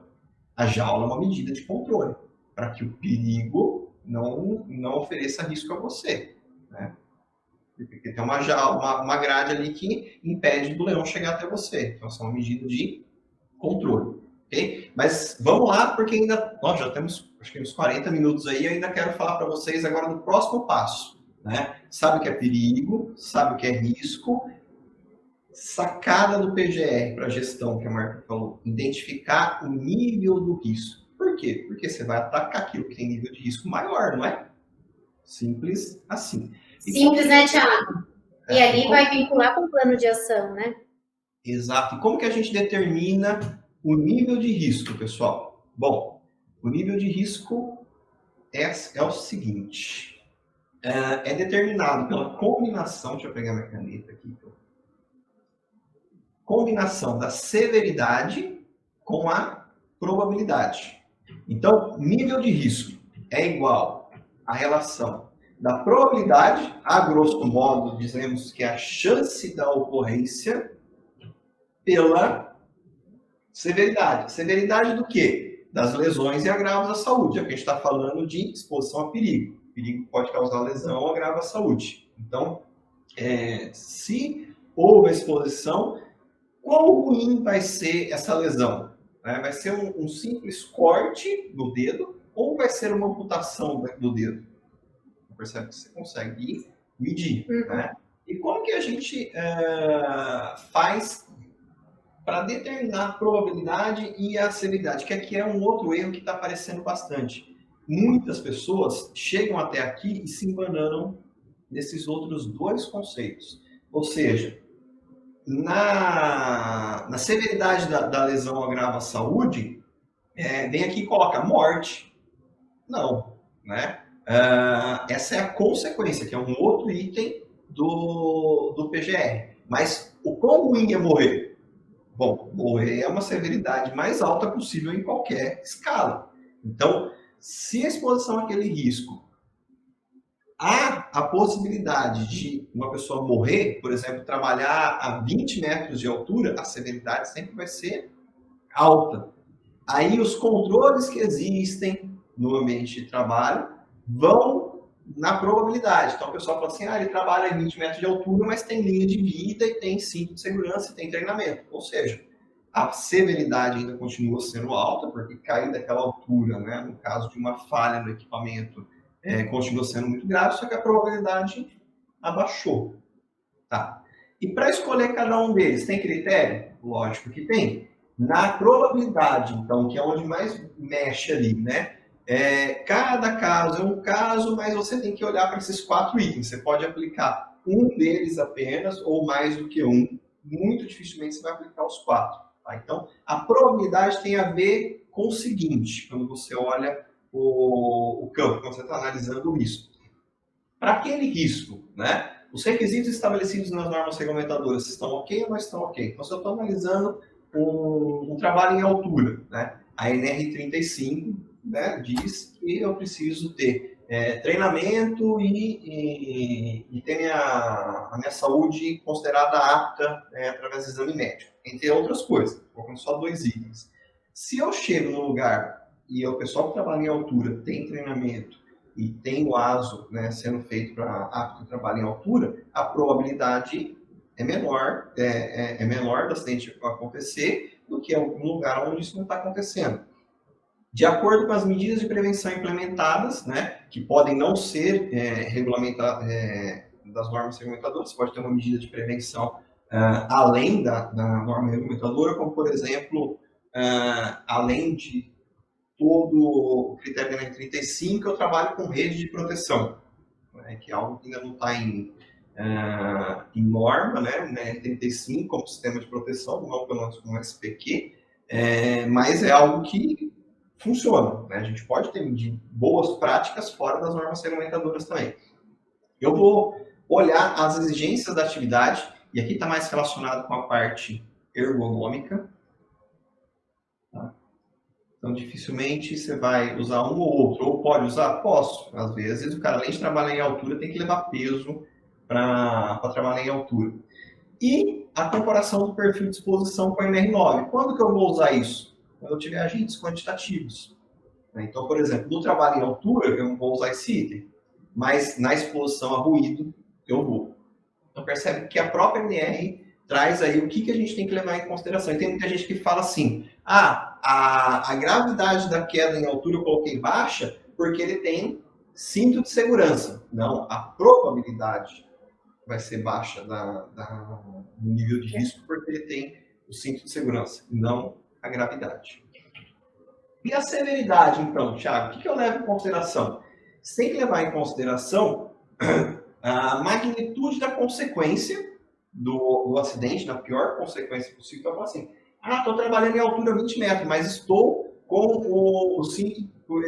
Speaker 3: A jaula é uma medida de controle, para que o perigo não ofereça risco a você, né? Porque tem uma grade ali que impede do leão chegar até você. Então, essa é uma medida de controle. Okay? Mas vamos lá, porque ainda nós já temos acho que uns 40 minutos aí. Eu ainda quero falar para vocês agora do próximo passo. Né? Sabe o que é perigo, sabe o que é risco. Sacada do PGR para gestão, que a Marta falou. Identificar o nível do risco. Por quê? Porque você vai atacar aquilo que tem nível de risco maior, não é? Simples assim.
Speaker 1: Simples, né, Thiago? E ali vai vincular com o plano de ação, né?
Speaker 3: Exato. E como que a gente determina o nível de risco, pessoal? Bom, o nível de risco é o seguinte. É determinado pela combinação, deixa eu pegar minha caneta aqui. Então. Combinação da severidade com a probabilidade. Então, nível de risco é igual à relação da probabilidade, a grosso modo, dizemos que é a chance da ocorrência, pela Severidade. Severidade do quê? Das lesões e agravos à saúde. Aqui a gente está falando de exposição a perigo. O perigo pode causar lesão ou agravo à saúde. Então, se houve exposição, quão ruim vai ser essa lesão? Vai ser um simples corte no dedo ou vai ser uma amputação do dedo? Percebe que você consegue medir. Né? E como que a gente faz para determinar a probabilidade e a severidade? Que aqui é um outro erro que está aparecendo bastante. Muitas pessoas chegam até aqui e se embananam nesses outros dois conceitos. Ou seja, na severidade da lesão ou agravo à saúde, vem aqui e coloca morte. Não, né? Essa é a consequência, que é um outro item do PGR. Mas o quão ruim é morrer? Bom, morrer é uma severidade mais alta possível em qualquer escala. Então, se a exposição àquele risco há a possibilidade de uma pessoa morrer, por exemplo, trabalhar a 20 metros de altura, a severidade sempre vai ser alta. Aí os controles que existem no ambiente de trabalho vão na probabilidade. Então, o pessoal fala assim, ele trabalha em 20 metros de altura, mas tem linha de vida e tem cinto de segurança e tem treinamento. Ou seja, a severidade ainda continua sendo alta, porque cair daquela altura, né, no caso de uma falha no equipamento, continua sendo muito grave, só que a probabilidade abaixou. Tá? E para escolher cada um deles, tem critério? Lógico que tem. Na probabilidade, então, que é onde mais mexe ali, né? Cada caso é um caso, mas você tem que olhar para esses 4 itens. Você pode aplicar um deles apenas, ou mais do que um. Muito dificilmente você vai aplicar os 4. Tá? Então, a probabilidade tem a ver com o seguinte, quando você olha o campo, quando você está analisando o risco. Para aquele risco, né? Os requisitos estabelecidos nas normas regulamentadoras estão ok ou não estão ok? Então, se eu estou analisando um trabalho em altura, né? A NR35, né, diz que eu preciso ter treinamento e ter a minha saúde considerada apta através do exame médico, entre outras coisas, colocando só 2 itens. Se eu chego no lugar e o pessoal que trabalha em altura tem treinamento e tem o ASO, né, sendo feito para apto a trabalho em altura, a probabilidade é menor do acidente acontecer do que algum lugar onde isso não está acontecendo. De acordo com as medidas de prevenção implementadas, né, que podem não ser regulamentadas das normas regulamentadoras, você pode ter uma medida de prevenção além da norma regulamentadora, como, por exemplo, além de todo o critério da NR35, eu trabalho com rede de proteção, né, que é algo que ainda não está em norma, né, NR35 como sistema de proteção, não pelo menos como SPQ, mas é algo que funciona, né? A gente pode ter boas práticas fora das normas regulamentadoras também. Eu vou olhar as exigências da atividade, e aqui está mais relacionado com a parte ergonômica. Tá? Então, dificilmente você vai usar um ou outro, ou pode usar? Posso. Às vezes, o cara, além de trabalhar em altura, tem que levar peso para trabalhar em altura. E a comparação do perfil de exposição com a NR9. Quando que eu vou usar isso? Quando eu tiver agentes quantitativos. Então, por exemplo, no trabalho em altura, eu não vou usar esse item, mas na exposição a ruído, eu vou. Então, percebe que a própria NR traz aí o que a gente tem que levar em consideração. E tem muita gente que fala assim, a gravidade da queda em altura eu coloquei baixa porque ele tem cinto de segurança. Não, a probabilidade vai ser baixa no nível de risco porque ele tem o cinto de segurança, não a gravidade. E a severidade, então, Thiago, o que eu levo em consideração? Você tem que levar em consideração a magnitude da consequência do acidente, na pior consequência possível. Eu falo assim, estou trabalhando em altura 20 metros, mas estou com o cinto,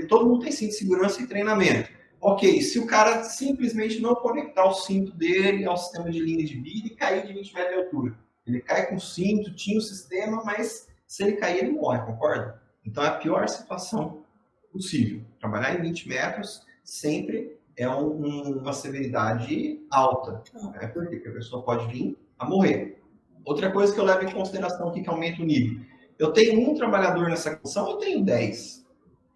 Speaker 3: todo mundo tem cinto de segurança e treinamento. Ok, se o cara simplesmente não conectar o cinto dele ao sistema de linha de vida e cair de 20 metros de altura. Ele cai com o cinto, tinha o sistema, mas se ele cair, ele morre, concorda? Então, é a pior situação possível. Trabalhar em 20 metros sempre é uma severidade alta. Né? Por quê? Porque a pessoa pode vir a morrer. Outra coisa que eu levo em consideração aqui que aumenta o nível. Eu tenho um trabalhador nessa condição, eu tenho 10.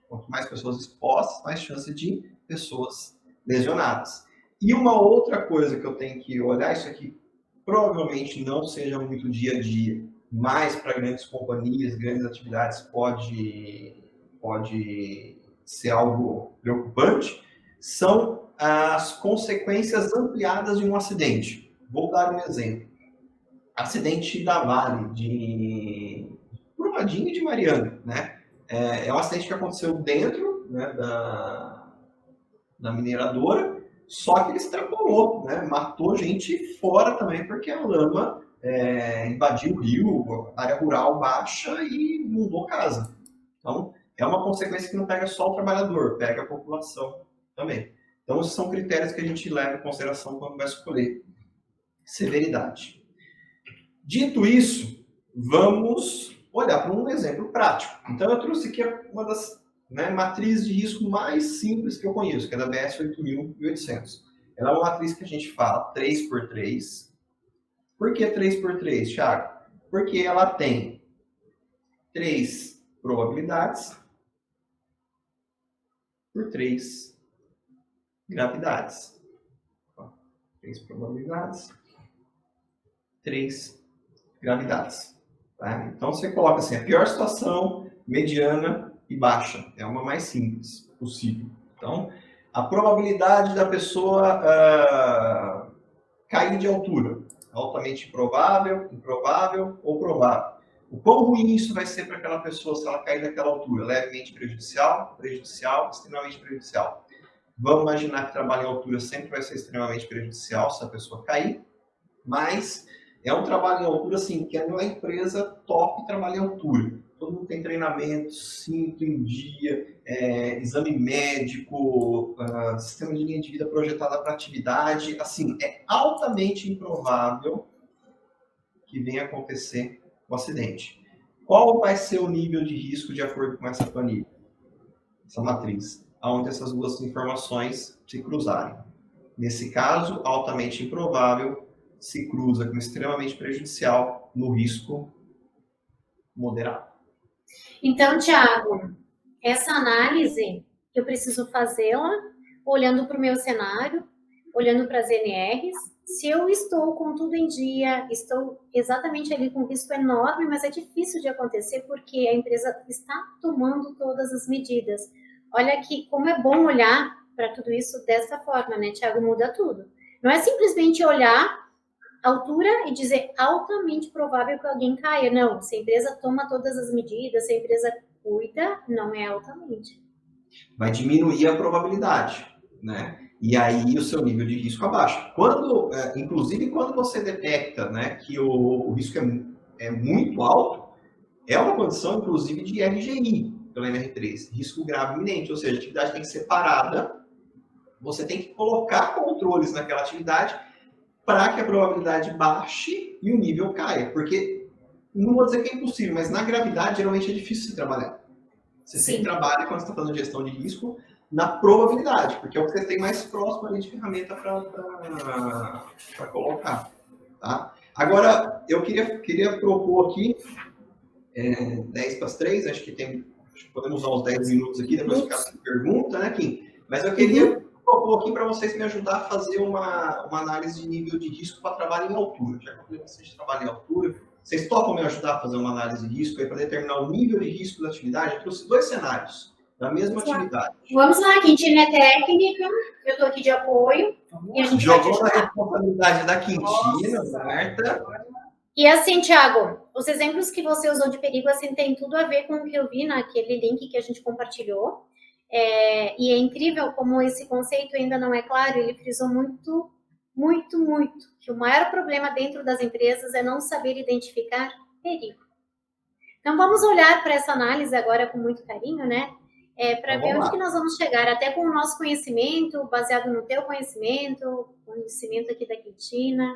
Speaker 3: Quanto mais pessoas expostas, mais chance de pessoas lesionadas. E uma outra coisa que eu tenho que olhar, isso aqui provavelmente não seja muito dia a dia, mas para grandes companhias, grandes atividades pode ser algo preocupante, são as consequências ampliadas de um acidente. Vou dar um exemplo. Acidente da Vale, de Brumadinho e de Mariana, né? É um acidente que aconteceu dentro, né, da mineradora, só que ele extrapolou, né? Matou gente fora também, porque a lama invadiu o rio, área rural baixa e inundou casa. Então, é uma consequência que não pega só o trabalhador, pega a população também. Então, esses são critérios que a gente leva em consideração quando vai escolher severidade. Dito isso, vamos olhar para um exemplo prático. Então, eu trouxe aqui uma das matrizes de risco mais simples que eu conheço, que é da BS 8800. Ela é uma matriz que a gente fala 3x3. Por que 3x3, Thiago? Porque ela tem 3 probabilidades por 3 gravidades. 3 probabilidades, 3 gravidades. Tá? Então você coloca assim, a pior situação, mediana e baixa. É uma mais simples possível. Então, a probabilidade da pessoa cair de altura. Altamente improvável, improvável ou provável. O quão ruim isso vai ser para aquela pessoa se ela cair daquela altura? Levemente prejudicial, prejudicial, extremamente prejudicial. Vamos imaginar que trabalho em altura sempre vai ser extremamente prejudicial se a pessoa cair, mas é um trabalho em altura, assim, que é uma empresa top trabalho em altura. Todo mundo tem treinamento, cinto em dia, exame médico, sistema de linha de vida projetada para atividade. Assim, é altamente improvável que venha acontecer um acidente. Qual vai ser o nível de risco de acordo com essa planilha? Essa matriz, onde essas duas informações se cruzarem. Nesse caso, altamente improvável se cruza com extremamente prejudicial no risco moderado.
Speaker 1: Então, Thiago, essa análise eu preciso fazê-la olhando para o meu cenário, olhando para as NRs. Se eu estou com tudo em dia, estou exatamente ali com um risco enorme, mas é difícil de acontecer porque a empresa está tomando todas as medidas. Olha aqui como é bom olhar para tudo isso dessa forma, né, Thiago? Muda tudo. Não é simplesmente olhar altura e dizer altamente provável que alguém caia. Não, se a empresa toma todas as medidas, se a empresa cuida, não é altamente.
Speaker 3: Vai diminuir a probabilidade, né? E aí o seu nível de risco abaixa. Inclusive, quando você detecta, né, que o risco é muito alto, é uma condição, inclusive, de RGI, pela NR3, risco grave iminente, ou seja, a atividade tem que ser parada, você tem que colocar controles naquela atividade para que a probabilidade baixe e o nível caia. Porque, não vou dizer que é impossível, mas na gravidade geralmente é difícil de trabalhar. Você sempre trabalha, quando você está fazendo gestão de risco, na probabilidade, porque é o que você tem mais próximo ali de ferramenta para colocar. Tá? Agora, eu queria propor aqui 10 para as 3, acho que podemos usar uns 10 minutos aqui, depois ficar sem pergunta, né, Kim? Mas eu queria propor aqui para vocês me ajudar a fazer uma análise de nível de risco para trabalho em altura. Já que eu falei bastante de trabalho em altura, vocês topam me ajudar a fazer uma análise de risco para determinar o nível de risco da atividade? Eu trouxe 2 cenários da mesma atividade.
Speaker 1: Vamos lá, a Quintina é técnica, eu estou aqui de apoio. E a gente
Speaker 3: jogou na responsabilidade da Quintina, Marta.
Speaker 1: E assim, Thiago, os exemplos que você usou de perigo assim, tem tudo a ver com o que eu vi naquele link que a gente compartilhou. E é incrível como esse conceito ainda não é claro, ele frisou muito, muito, muito, que o maior problema dentro das empresas é não saber identificar perigo. Então, vamos olhar para essa análise agora com muito carinho, né? Para ver onde que nós vamos chegar, até com o nosso conhecimento, baseado no teu conhecimento aqui da Quintina.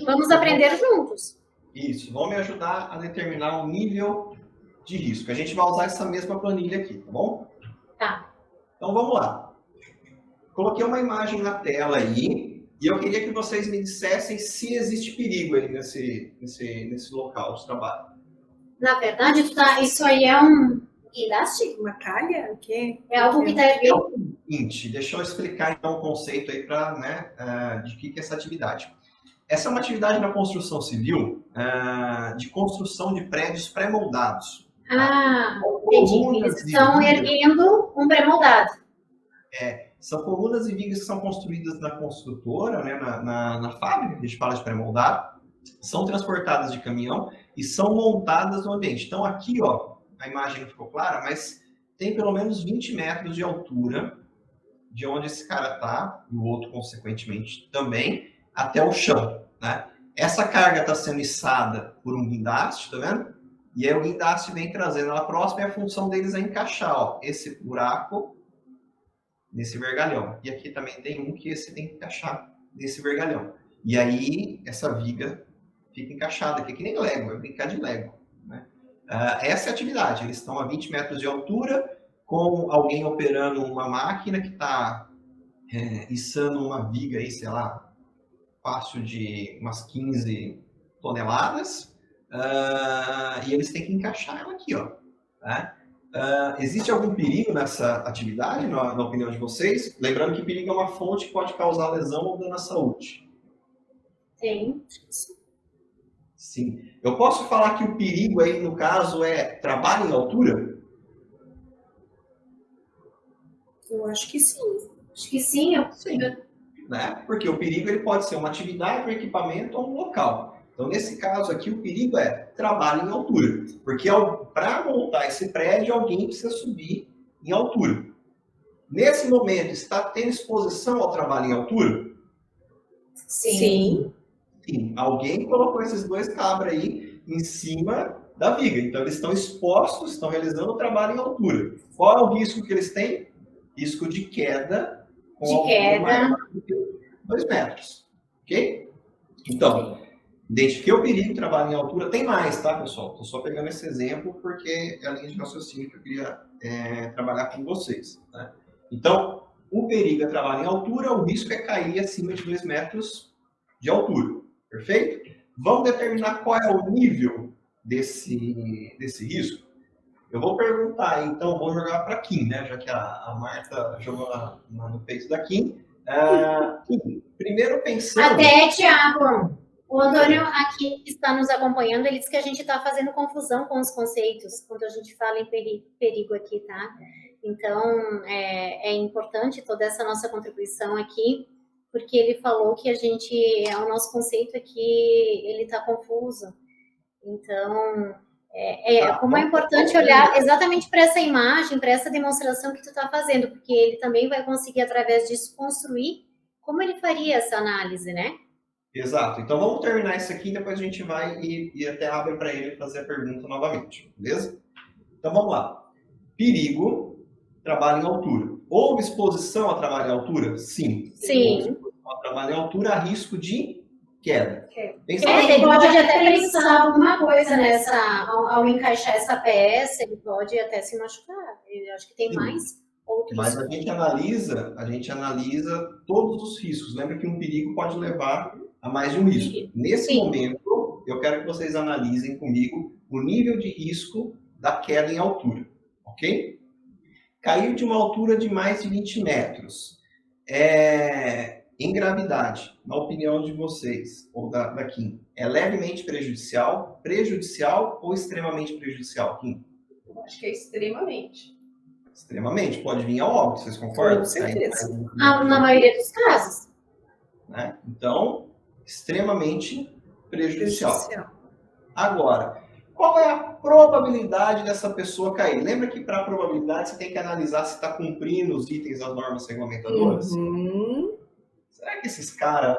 Speaker 1: Vamos aprender juntos.
Speaker 3: Isso, vão me ajudar a determinar o nível de risco. A gente vai usar essa mesma planilha aqui, tá bom?
Speaker 1: Tá.
Speaker 3: Então vamos lá. Coloquei uma imagem na tela aí e eu queria que vocês me dissessem se existe perigo aí nesse local de trabalho.
Speaker 1: Na verdade, isso aí é um guindaste?
Speaker 2: Uma calha? O quê?
Speaker 1: É algo que está erguendo.
Speaker 3: Seguinte, deixa eu explicar então o conceito aí para, né, de que é essa atividade. Essa é uma atividade na construção civil de construção de prédios pré-moldados.
Speaker 1: Ah, entendi. Eles estão erguendo um pré-moldado.
Speaker 3: São colunas e vigas que são construídas na construtora, né, na fábrica, que a gente fala de pré-moldado, são transportadas de caminhão e são montadas no ambiente. Então aqui, ó, a imagem não ficou clara, mas tem pelo menos 20 metros de altura de onde esse cara está, e o outro, consequentemente, também, até o chão. Né? Essa carga está sendo içada por um guindaste, tá vendo? E aí o guindaste vem trazendo ela próxima e a função deles é encaixar ó, esse buraco nesse vergalhão. E aqui também tem um que esse tem que encaixar nesse vergalhão. E aí essa viga fica encaixada aqui, que nem Lego, é brincar de Lego. Né? Essa é a atividade. Eles estão a 20 metros de altura, com alguém operando uma máquina que está içando uma viga aí, sei lá, fácil de umas 15 toneladas, e eles têm que encaixar ela aqui, ó. Tá? Existe algum perigo nessa atividade, na opinião de vocês? Lembrando que perigo é uma fonte que pode causar lesão ou dano à saúde.
Speaker 1: Sim.
Speaker 3: Sim. Eu posso falar que o perigo aí, no caso, é trabalho em altura?
Speaker 2: Eu acho que sim.
Speaker 1: Acho que sim.
Speaker 3: Sim. Né? Porque o perigo ele pode ser uma atividade, um equipamento ou um local. Então, nesse caso aqui, o perigo é trabalho em altura. Porque para montar esse prédio, alguém precisa subir em altura. Nesse momento, está tendo exposição ao trabalho em altura?
Speaker 2: Sim.
Speaker 3: Sim. Alguém colocou esses dois cabos aí em cima da viga. Então, eles estão expostos, estão realizando o trabalho em altura. Qual é o risco que eles têm? Risco de queda.
Speaker 1: De queda.
Speaker 3: 2 metros. Ok? Então, identifiquei o perigo de trabalho em altura. Tem mais, tá, pessoal? Estou só pegando esse exemplo porque é a linha de raciocínio que eu queria trabalhar com vocês. Né? Então, o perigo é trabalho em altura, o risco é cair acima de 2 metros de altura. Perfeito? Vamos determinar qual é o nível desse risco? Eu vou perguntar, então, vou jogar para a Kim, né? Já que a Marta jogou no peito da Kim. Kim, primeiro pensando...
Speaker 1: Até, Thiago, o Antônio aqui está nos acompanhando, ele disse que a gente está fazendo confusão com os conceitos quando a gente fala em perigo aqui, tá? Então, é importante toda essa nossa contribuição aqui, porque ele falou que o nosso conceito aqui, ele está confuso. Então... como é importante olhar exatamente para essa imagem, para essa demonstração que tu está fazendo, porque ele também vai conseguir, através disso, construir como ele faria essa análise, né?
Speaker 3: Exato. Então, vamos terminar isso aqui e depois a gente vai e até abre para ele fazer a pergunta novamente, beleza? Então, vamos lá. Perigo, trabalho em altura. Houve exposição a trabalho em altura? Sim.
Speaker 1: Sim.
Speaker 3: Houve exposição a trabalho em altura a risco de queda.
Speaker 1: Ele pode até pensar alguma coisa ao encaixar essa peça, ele pode até se machucar. Eu acho que tem mais outros.
Speaker 3: Mas a gente analisa todos os riscos. Lembra que um perigo pode levar a mais de um risco. Nesse momento, eu quero que vocês analisem comigo o nível de risco da queda em altura, ok? Caiu de uma altura de mais de 20 metros. Em gravidade, na opinião de vocês, ou da Kim, é levemente prejudicial ou extremamente prejudicial, Kim?
Speaker 2: Eu acho que é extremamente.
Speaker 3: Extremamente. Pode vir ao óbito, vocês concordam?
Speaker 2: Com certeza.
Speaker 1: Na maioria dos casos.
Speaker 3: Né? Então, extremamente prejudicial. Agora, qual é a probabilidade dessa pessoa cair? Lembra que para a probabilidade você tem que analisar se está cumprindo os itens das normas regulamentadoras?
Speaker 2: Uhum.
Speaker 3: Será que esses caras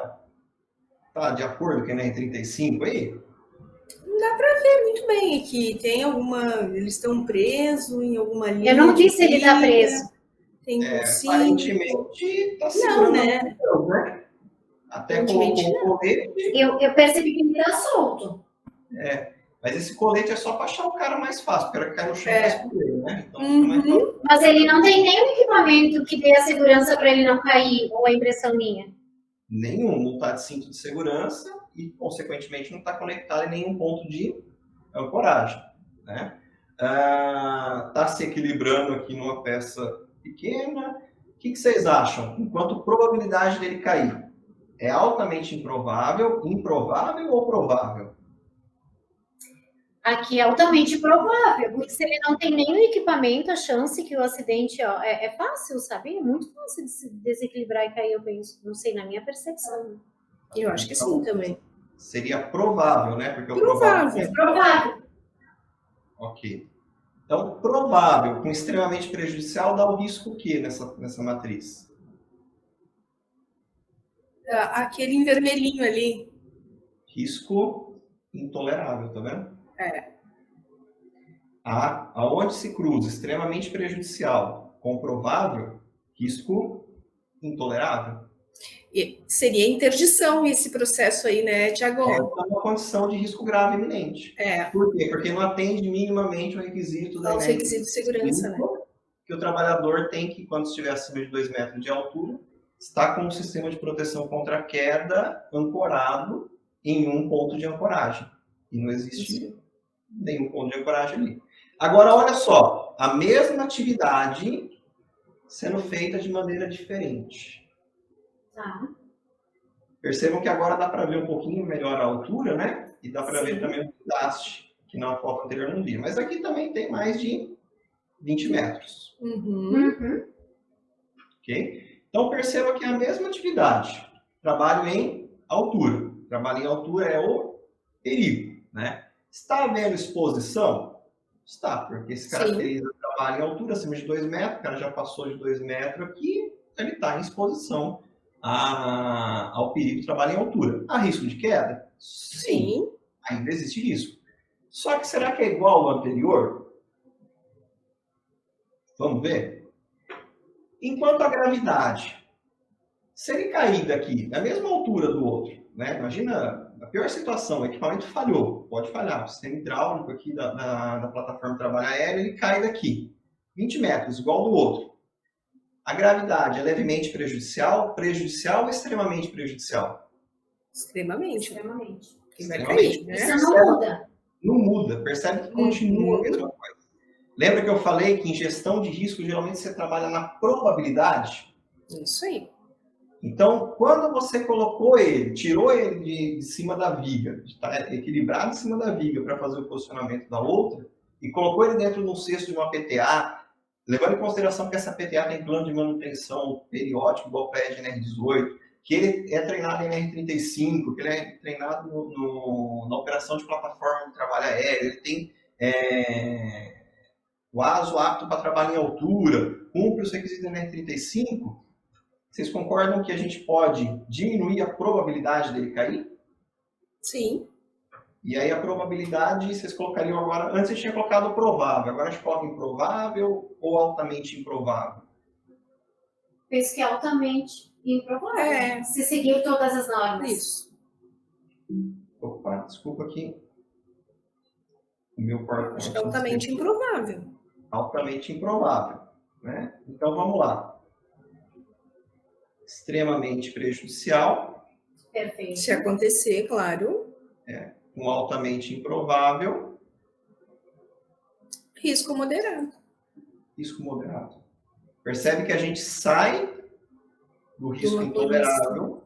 Speaker 3: tá de acordo com a NR35 aí?
Speaker 2: Dá para ver muito bem aqui. Tem eles estão presos em alguma linha.
Speaker 1: Eu não vi se ele está preso.
Speaker 2: Tem
Speaker 3: aparentemente está segurando. Não, né? Até colocou o colete.
Speaker 1: Eu percebi que ele está solto.
Speaker 3: Mas esse colete é só para achar o cara mais fácil, porque o cara cai no chão e faz por ele, né? Então,
Speaker 1: Mas ele não tem nenhum equipamento que dê a segurança para ele não cair, ou a impressão minha?
Speaker 3: Nenhum, não está de cinto de segurança e, consequentemente, não está conectado em nenhum ponto de ancoragem. né? Está se equilibrando aqui numa peça pequena. O que vocês acham? Enquanto probabilidade dele cair, é altamente improvável, improvável ou provável?
Speaker 1: Aqui é altamente provável, porque se ele não tem nenhum equipamento, a chance que o acidente, ó, é fácil, sabe? É muito fácil de se desequilibrar e cair, eu penso. Não sei, na minha percepção.
Speaker 2: Eu acho que sim também.
Speaker 3: Seria provável, né? Porque o
Speaker 2: Provável.
Speaker 1: Provável.
Speaker 3: Ok. Então, provável, com extremamente prejudicial, dá o risco o quê nessa matriz?
Speaker 2: Aquele em vermelhinho ali.
Speaker 3: Risco intolerável, tá vendo?
Speaker 2: É.
Speaker 3: Aonde se cruza extremamente prejudicial com provável, risco intolerável.
Speaker 2: E seria interdição esse processo aí, né, Tiago?
Speaker 3: É uma condição de risco grave iminente. Por quê? Porque não atende minimamente o requisito da
Speaker 2: requisito de segurança, né?
Speaker 3: Que o trabalhador tem que, quando estiver acima de 2 metros de altura, estar com um sistema de proteção contra a queda ancorado em um ponto de ancoragem. E não existe nenhum ponto de ancoragem ali. Agora, olha só, a mesma atividade sendo feita de maneira diferente.
Speaker 1: Tá.
Speaker 3: Percebam que agora dá para ver um pouquinho melhor a altura, né? E dá para ver também o guindaste, que na foto anterior não via. Mas aqui também tem mais de 20 metros. Ok? Então, perceba que é a mesma atividade. Trabalho em altura. Trabalho em altura é o perigo, né? Está havendo exposição? Está, porque se caracteriza trabalho em altura acima de 2 metros, o cara já passou de 2 metros aqui, ele está em exposição ao perigo de trabalho em altura. Há risco de queda? Sim. Ainda existe risco. Só que será que é igual ao anterior? Vamos ver? Enquanto a gravidade, se ele cair daqui, na mesma altura do outro, né? Imagina a pior situação, o equipamento falhou, pode falhar, o sistema hidráulico aqui da plataforma de trabalho aéreo, ele cai daqui, 20 metros, igual do outro. A gravidade é levemente prejudicial, prejudicial ou extremamente prejudicial?
Speaker 2: Extremamente.
Speaker 3: Extremamente.
Speaker 1: Né? Isso não muda.
Speaker 3: Não muda, percebe que continua a mesma coisa. Lembra que eu falei que em gestão de risco, geralmente você trabalha na probabilidade?
Speaker 2: Isso aí.
Speaker 3: Então, quando você colocou ele, tirou ele de cima da viga, de estar equilibrado em cima da viga para fazer o posicionamento da outra, e colocou ele dentro de um cesto de uma PTA, levando em consideração que essa PTA tem plano de manutenção periódico, igual o PED NR18, que ele é treinado em NR35, que ele é treinado na operação de plataforma de trabalho aéreo, ele tem o ASO apto para trabalho em altura, cumpre os requisitos da NR35, vocês concordam que a gente pode diminuir a probabilidade dele cair?
Speaker 2: Sim.
Speaker 3: E aí a probabilidade, vocês colocariam agora... Antes vocês tinham colocado provável, agora a gente coloca improvável ou altamente improvável?
Speaker 1: Penso que é altamente improvável. Se seguir todas as normas.
Speaker 2: Isso.
Speaker 3: Opa, desculpa aqui. O meu PowerPoint.
Speaker 2: Acho que é altamente improvável.
Speaker 3: Altamente improvável, né? Então vamos lá. Extremamente prejudicial.
Speaker 1: Perfeito.
Speaker 2: Se acontecer, claro.
Speaker 3: Um altamente improvável.
Speaker 2: Risco moderado.
Speaker 3: Risco moderado. Percebe que a gente sai do risco intolerável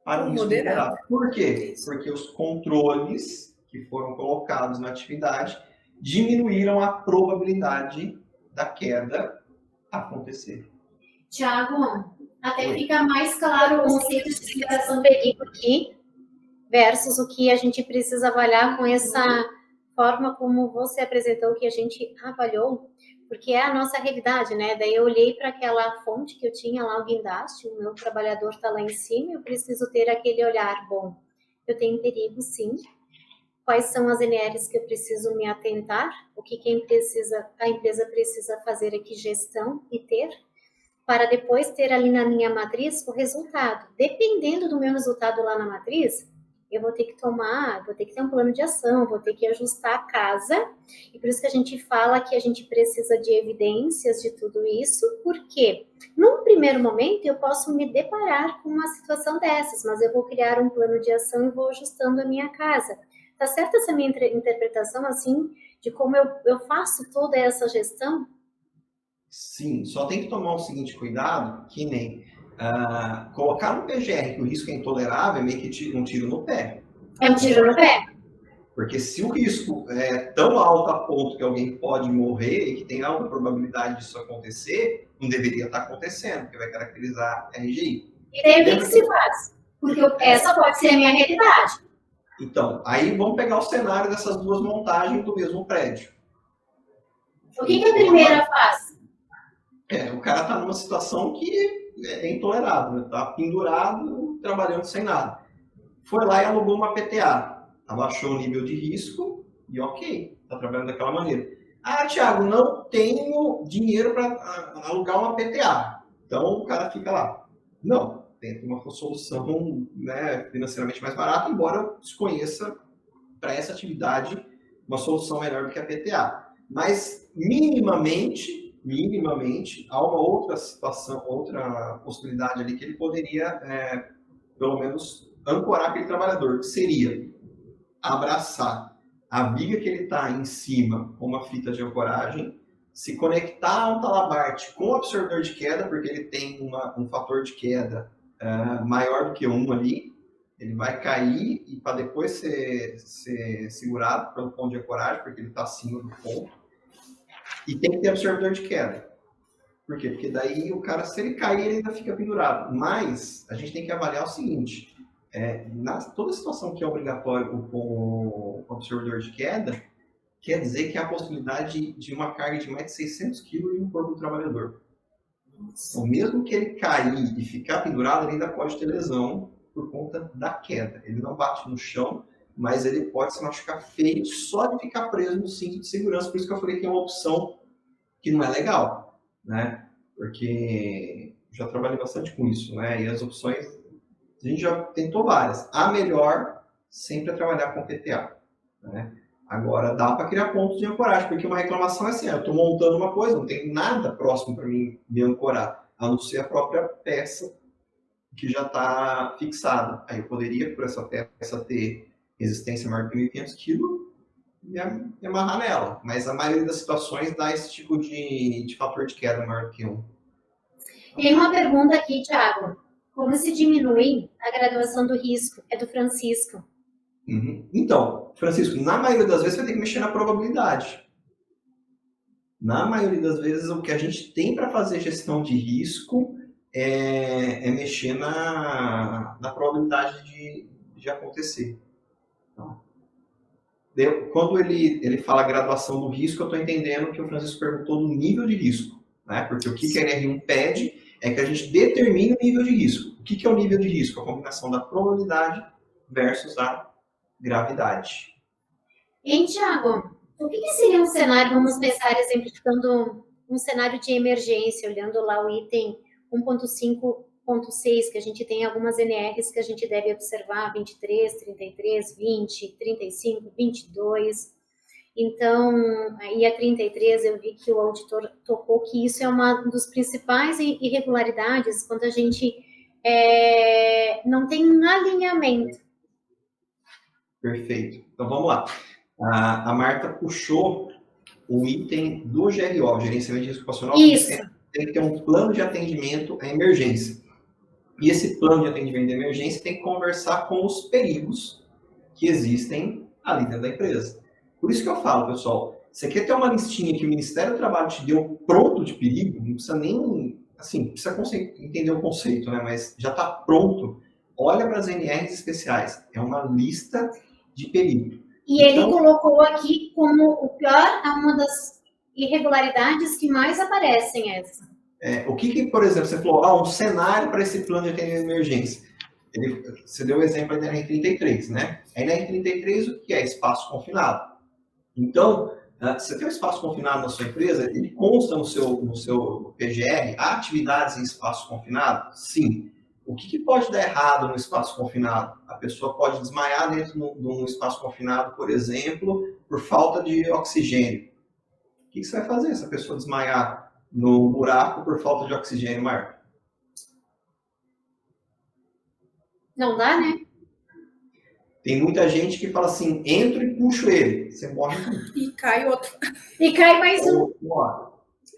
Speaker 3: para o risco moderado. Por quê? Porque os controles que foram colocados na atividade diminuíram a probabilidade da queda acontecer.
Speaker 1: Tiago, até fica mais claro o conceito de separação perigo aqui versus o que a gente precisa avaliar com essa forma como você apresentou, que a gente avaliou, porque é a nossa realidade, né? Daí eu olhei para aquela fonte que eu tinha lá, o guindaste, o meu trabalhador está lá em cima, eu preciso ter aquele olhar, bom, eu tenho perigo sim, quais são as NRs que eu preciso me atentar, o que a empresa precisa fazer aqui, gestão e ter, para depois ter ali na minha matriz o resultado. Dependendo do meu resultado lá na matriz, eu vou ter que ter um plano de ação, vou ter que ajustar a casa, e por isso que a gente fala que a gente precisa de evidências de tudo isso, porque num primeiro momento eu posso me deparar com uma situação dessas, mas eu vou criar um plano de ação e vou ajustando a minha casa. Tá certa essa minha interpretação, assim, de como eu faço toda essa gestão?
Speaker 3: Sim, só tem que tomar o seguinte cuidado, que nem colocar no PGR que o risco é intolerável é meio que um tiro no pé.
Speaker 1: É um tiro no pé.
Speaker 3: Porque se o risco é tão alto a ponto que alguém pode morrer e que tem alta probabilidade disso acontecer, não deveria estar acontecendo, porque vai caracterizar RGI.
Speaker 1: E daí o que se faz? Porque essa pode ser a minha realidade.
Speaker 3: Então, aí vamos pegar o cenário dessas duas montagens do mesmo prédio.
Speaker 1: O que a primeira faz?
Speaker 3: O cara está numa situação que é intolerável, né? Tá pendurado, trabalhando sem nada. Foi lá e alugou uma PTA. Abaixou o nível de risco e ok, está trabalhando daquela maneira. Ah, Thiago, não tenho dinheiro para alugar uma PTA. Então o cara fica lá. Não, tenta uma solução, né, financeiramente mais barata, embora eu desconheça para essa atividade uma solução melhor do que a PTA. Mas minimamente, há uma outra situação, outra possibilidade ali que ele poderia, pelo menos, ancorar aquele trabalhador, que seria abraçar a viga que ele está em cima com uma fita de ancoragem, se conectar ao talabarte com o absorvedor de queda, porque ele tem um fator de queda maior do que 1 ali, ele vai cair e para depois ser segurado pelo ponto de ancoragem, porque ele está acima do ponto, e tem que ter absorvedor de queda. Por quê? Porque daí o cara, se ele cair, ele ainda fica pendurado. Mas a gente tem que avaliar o seguinte, toda situação que é obrigatório o absorvedor de queda, quer dizer que há a possibilidade de uma carga de mais de 600 kg em um corpo do trabalhador. Então, mesmo que ele cair e ficar pendurado, ele ainda pode ter lesão por conta da queda. Ele não bate no chão, mas ele pode se machucar feio só de ficar preso no cinto de segurança. Por isso que eu falei que é uma opção que não é legal, né? Porque já trabalhei bastante com isso, né? E as opções, a gente já tentou várias. A melhor sempre é trabalhar com PTA, né? Agora, dá para criar pontos de ancoragem, porque uma reclamação é assim, eu estou montando uma coisa, não tem nada próximo para mim me ancorar, a não ser a própria peça que já está fixada. Aí eu poderia, por essa peça, ter resistência maior que 1.500 kg e me amarrar nela. Mas a maioria das situações dá esse tipo de fator de queda maior que 1.
Speaker 1: Tem uma pergunta aqui, Thiago. Como se diminui a graduação do risco? É do Francisco.
Speaker 3: Uhum. Então, Francisco, na maioria das vezes você tem que mexer na probabilidade. Na maioria das vezes, o que a gente tem para fazer gestão de risco é mexer na probabilidade de acontecer. Então, quando ele fala graduação do risco, eu estou entendendo que o Francisco perguntou do nível de risco, né? Porque o que a NR1 pede é que a gente determine o nível de risco. O que é o nível de risco? A combinação da probabilidade versus a gravidade.
Speaker 1: Hein, Thiago? O que seria um cenário, vamos pensar exemplificando um cenário de emergência, olhando lá o item 1.5.6, que a gente tem algumas NRs que a gente deve observar, 23, 33, 20, 35, 22. Então, aí a 33 eu vi que o auditor tocou que isso é uma dos principais irregularidades quando a gente não tem um alinhamento.
Speaker 3: Perfeito. Então vamos lá. A Marta puxou o item do GRO, Gerenciamento de Risco Ocupacional.
Speaker 1: Isso.
Speaker 3: Tem que ter um plano de atendimento à emergência. E esse plano de atendimento de emergência tem que conversar com os perigos que existem ali dentro da empresa. Por isso que eu falo, pessoal, você quer ter uma listinha que o Ministério do Trabalho te deu pronto de perigo, não precisa nem, assim, precisa entender o conceito, né? Mas já está pronto. Olha para as NRs especiais. É uma lista de perigo.
Speaker 1: E então, ele colocou aqui como o pior, uma das irregularidades que mais aparecem essa.
Speaker 3: O que, por exemplo, você falou, um cenário para esse plano de atendimento de emergência. Você deu o exemplo da NR33, né? A NR33, o que é? Espaço confinado. Então, você tem um espaço confinado na sua empresa, ele consta no seu PGR atividades em espaço confinado? Sim. O que pode dar errado no espaço confinado? A pessoa pode desmaiar dentro de um espaço confinado, por exemplo, por falta de oxigênio. O que você vai fazer se a pessoa desmaiar no buraco por falta de oxigênio, Marco?
Speaker 1: Não dá, né?
Speaker 3: Tem muita gente que fala assim, entro e puxo ele, você morre junto.
Speaker 2: E cai outro.
Speaker 1: E cai mais um.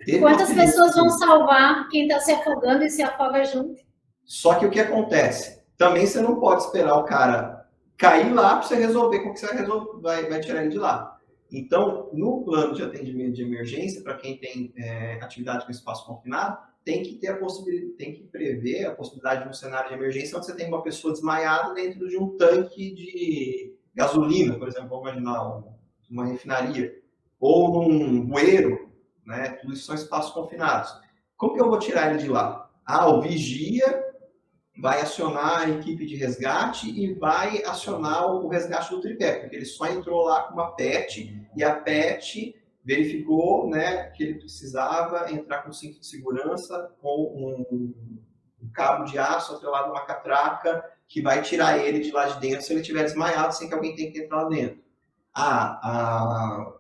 Speaker 3: Teve
Speaker 1: Quantas
Speaker 3: uma
Speaker 1: pessoas vão
Speaker 3: perigo.
Speaker 1: salvar quem está se afogando e se afoga junto?
Speaker 3: Só que o que acontece? Também você não pode esperar o cara cair lá para você resolver como que você vai tirar ele de lá. Então, no plano de atendimento de emergência, para quem tem atividade com espaço confinado, tem que ter a possibilidade, tem que prever a possibilidade de um cenário de emergência onde você tem uma pessoa desmaiada dentro de um tanque de gasolina, por exemplo, vamos imaginar uma refinaria, ou num bueiro, né? Tudo isso são espaços confinados. Como que eu vou tirar ele de lá? O vigia vai acionar a equipe de resgate e vai acionar o resgate do tripé, porque ele só entrou lá com uma PET e a PET verificou, né, que ele precisava entrar com cinto de segurança, com um cabo de aço atrelado a uma catraca que vai tirar ele de lá de dentro se ele estiver desmaiado, sem que alguém tenha que entrar lá dentro.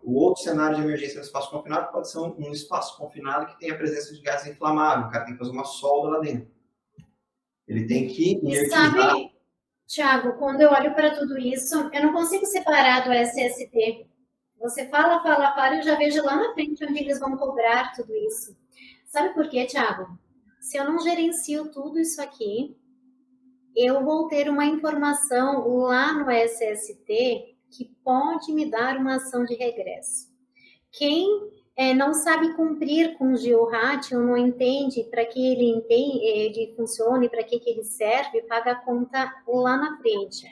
Speaker 3: O outro cenário de emergência no espaço confinado pode ser um espaço confinado que tem a presença de gás inflamável, o cara tem que fazer uma solda lá dentro. Ele tem que inertizar.
Speaker 1: E sabe, Thiago, quando eu olho para tudo isso, eu não consigo separar do SST. Você fala, eu já vejo lá na frente onde eles vão cobrar tudo isso. Sabe por quê, Thiago? Se eu não gerencio tudo isso aqui, eu vou ter uma informação lá no SST que pode me dar uma ação de regresso. Quem não sabe cumprir com o GeoRatio, não entende para que ele funcione, para que ele serve, paga a conta lá na frente.